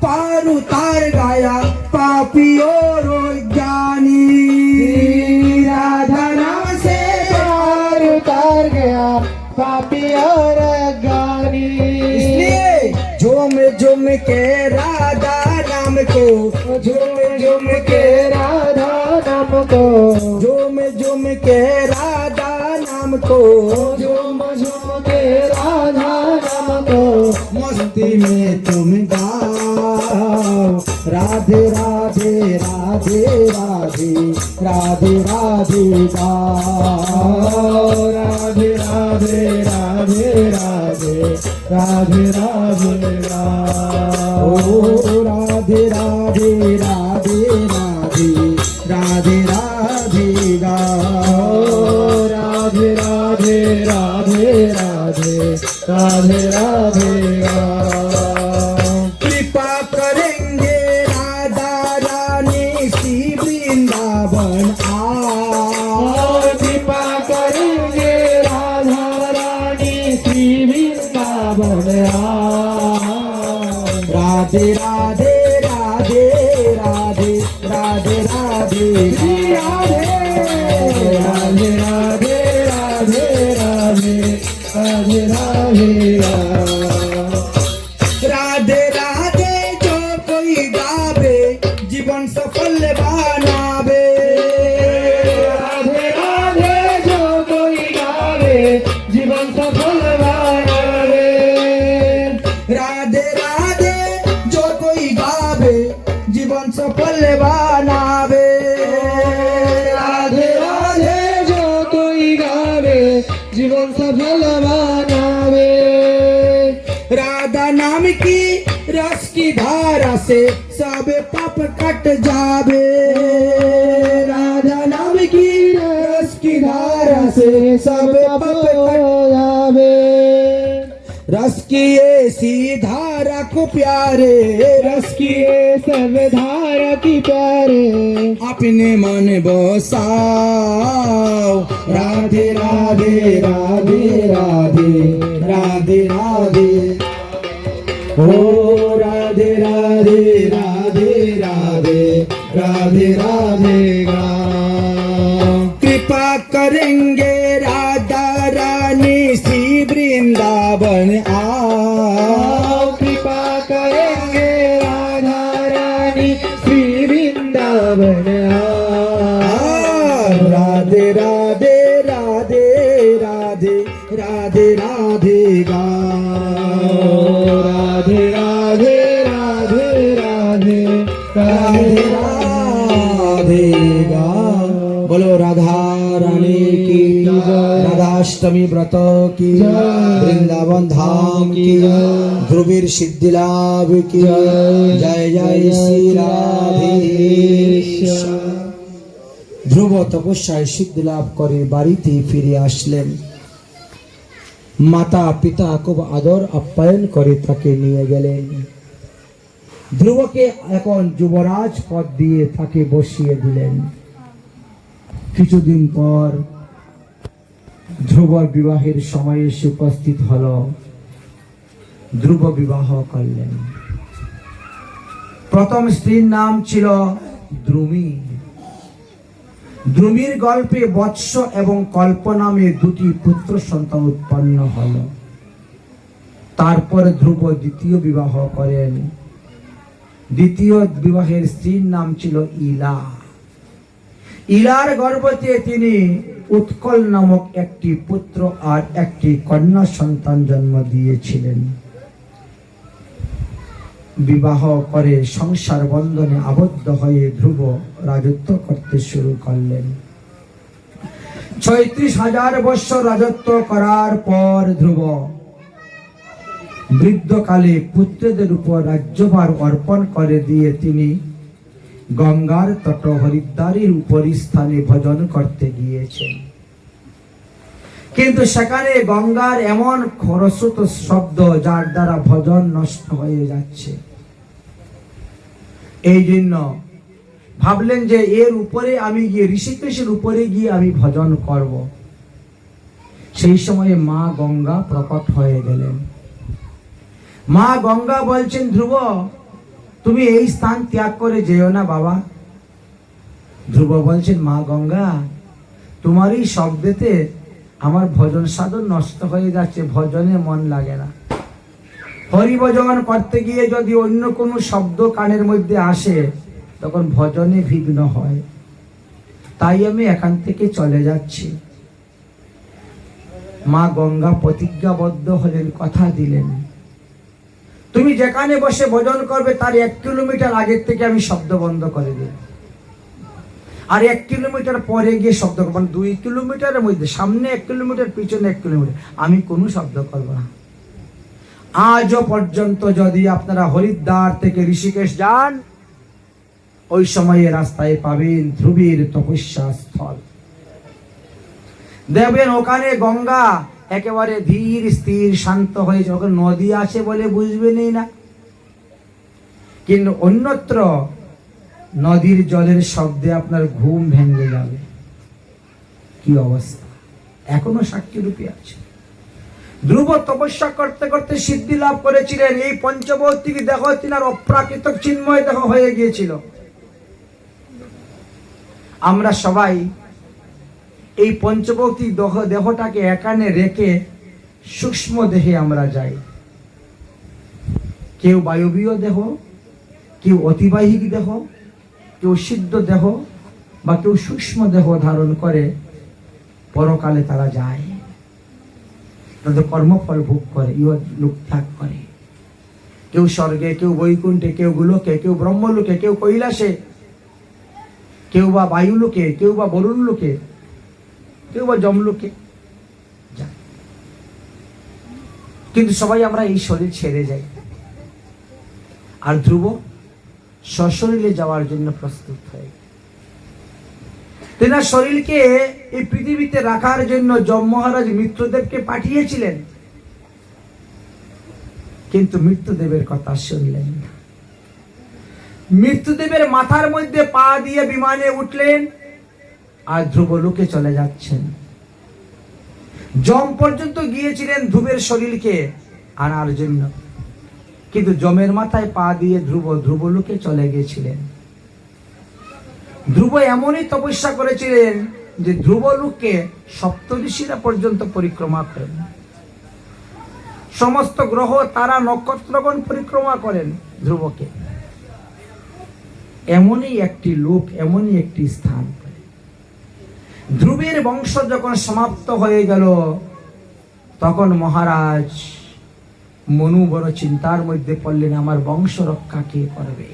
पार उतार गया पापी और ज्ञानी। राधा नाम से पार उतार गया पापी और ज्ञानी। इसलिए झूम झूम के राधा नाम को, झूम झूम के राधा नाम को, झूम झूम के राधा नाम को, झूम झूम के राधा नाम को मस्ती में तुम गाओ। राधे राधे राधे राधे राधे राधे गाओ। राधे राधे राधे राधे राधे राधे गाओ। राधे राधे राधे राधे राधे राधे गाओ। राधे राधे राधे राधे राधे राधे गाओ। कृपा करेंगे राधा रानी श्री वृंदावन आओ। कृपा करेंगे राधा रानी श्री वृंदावन आओ। राधे राधे राधे राधे राधे राधे श्री राधे राधे राधे राधे राधे राधे राधे राधे राधे जो कोई गावे जीवन सफल बनावे। राधे राधे जो कोई गावे जीवन सफल बनावे। राधे राधे जो कोई गावे जीवन सफल बनावे। सफल बनावे। राधा नाम की रस की धारा से सब पाप कट जावे। राधा नाम की रस की धारा से सब पाप कट जावे। रस की ऐसी धारा को प्यारे, रस की सब धारा की प्यारे, अपने मन बसाओ। राधे राधे राधे राधे राधे राधे, ओ राधे राधे राधे राधे राधे राधे गा। कृपा करेंगे राधा रानी श्री वृंदावन आओ। कृपा करेंगे राधा रानी श्री वृंदावन आओ। राधे राधे राधे राधे राधे राधे गा। राधे राधे राधे राधे राधे राधे गा। बोलो राधा रानी की राधाष्टमी व्रत की, वृंदावन धाम की, ध्रुवीर सिद्धि लाभ की। जय जय श्री राधेश। ধ্রুব তপস্যায় সিদ্ধি লাভ করে বাড়িতে ফিরে আসলেন। মাতা পিতা খুব আদর আপ্যায়ন করে তাকে নিয়ে গেলেন। ধ্রুবকে এখন যুবরাজ পদ দিয়ে তাকে বসিয়ে দিলেন। কিছুদিন পর ধ্রুবর বিবাহের সময় এসে উপস্থিত হল। ধ্রুব বিবাহ করলেন। প্রথম স্ত্রীর নাম ছিল দ্রুমি। দ্রুমির গল্পে বৎস এবং কল্প নামে দুটি পুত্র সন্তান উৎপন্ন হল। তারপর ধ্রুব দ্বিতীয় বিবাহ করেন। দ্বিতীয় বিবাহের স্ত্রীর নাম ছিল ইলা। ইলার গর্ভে তিনি উৎকল নামক একটি পুত্র আর একটি কন্যা সন্তান জন্ম দিয়েছিলেন। বিবাহ করে সংসার বন্ধনে আবদ্ধ হয়ে ধ্রুব রাজত্ব করতে শুরু করলেন। ৩৬,০০০ বৎসর রাজত্ব করার পর ধ্রুব বৃদ্ধকালে পুত্রদের উপর রাজ্যভার অর্পণ করে দিয়ে তিনি গঙ্গার তট হরিদ্বারের উপরি স্থানে ভজন করতে গিয়েছেন। কিন্তু সেখানে গঙ্গার এমন খরস্রোত শব্দ যার দ্বারা ভজন নষ্ট হয়ে যাচ্ছে। এই জন্য ভাবলেন যে এর উপরে আমি গিয়ে ঋষিকেশের উপরে গিয়ে আমি ভজন করব। সেই সময়ে মা গঙ্গা প্রকট হয়ে গেলেন। মা গঙ্গা বলছেন, ধ্রুব তুমি এই স্থান ত্যাগ করে যেও না বাবা। ধ্রুব বলছেন, মা গঙ্গা তোমার এই শব্দেতে আমার ভজন সাধন নষ্ট হয়ে যাচ্ছে, ভজনে মন লাগে না। হরিভজন করতে গিয়ে যদি অন্য কোনো শব্দ কানের মধ্যে আসে তখন ভজনে বিঘ্ন হয়, তাই আমি এখান থেকে চলে যাচ্ছি। মা গঙ্গা প্রতিজ্ঞাবদ্ধ হলেন, কথা দিলেন, তুমি যেখানে বসে ভজন করবে তার 1 কিলোমিটার আগের থেকে আমি শব্দ বন্ধ করে দেব, আর 1 কিলোমিটার পরে গিয়ে শব্দ করবো। 2 কিলোমিটারের মধ্যে সামনে 1 কিলোমিটার, পিছনে 1 কিলোমিটার আমি কোনো শব্দ করবো না। আজও পর্যন্ত যদি আপনারা হরিদ্বার থেকে ঋষিকেশ যান, ওই সময়ে রাস্তায় পাবেন ধ্রুবীর তপস্যা স্থল। দেখবেন ওখানে গঙ্গা একেবারে ধীর স্থির শান্ত হয়েছে। ওখানে নদী আছে বলে বুঝবেনই না, কিন্তু অন্যত্র নদীর জলের শব্দে আপনার ঘুম ভেঙে যাবে। কি অবস্থা, এখনো সাক্ষী রূপে আছে। ধ্রুব তপস্যা করতে করতে সিদ্ধি লাভ করেছিলেন। এই পঞ্চভৌতিক দেহ তিনার অপ্রাকৃত চিন্ময় দেহ হয়ে গিয়েছিল। আমরা সবাই এই পঞ্চভৌতিক দেহটাকে এখানে রেখে সূক্ষ্ম দেহে আমরা যাই। কেউ বায়বীয় দেহ, কেউ অতিবাহিক দেহ, কেউ সিদ্ধ দেহ বা কেউ সূক্ষ্ম দেহ ধারণ করে পরকালে তারা যায়, তাদের কর্মফল ভোগ করে, লোক ত্যাগ করে। কেউ স্বর্গে, কেউ বৈকুণ্ঠে, কেউ গোলকে, কেউ ব্রহ্মলোকে, কেউ কৈলাসে, কেউ বা বায়ুলোকে, কেউ বা বরুণ লোকে, কেউ বা যমলোকে যায়। কিন্তু সবাই আমরা এই শরীর ছেড়ে যাই, আর ধ্রুব সশরীরে যাওয়ার জন্য প্রস্তুত হয়। তেনার শরীরকে এই পৃথিবীতে রাখার জন্য যম মহারাজ মৃত্যুদেবকে পাঠিয়েছিলেন, কিন্তু মৃত্যুদেবের কথা শুনলেন না। মৃত্যুদেবের মাথার মধ্যে পা দিয়ে বিমানে উঠলেন আর ধ্রুবলোকে চলে যাচ্ছেন। যম পর্যন্ত গিয়েছিলেন ধ্রুবের শরীরকে আনার জন্য, কিন্তু যমের মাথায় পা দিয়ে ধ্রুবলোকে চলে গিয়েছিলেন। ধ্রুব এমনই তপস্যা করেছিলেন যে ধ্রুবলোককে সপ্তঋষিরা পর্যন্ত পরিক্রমা করেন, সমস্ত গ্রহ তারা নক্ষত্রগণ পরিক্রমা করেন ধ্রুবকে। এমনই একটি লোক, এমনই একটি স্থান। ধ্রুবের বংশ যখন সমাপ্ত হয়ে গেল, তখন মহারাজ মনু বড় চিন্তার মধ্যে পড়লেন, আমার বংশ রক্ষা কে করবে।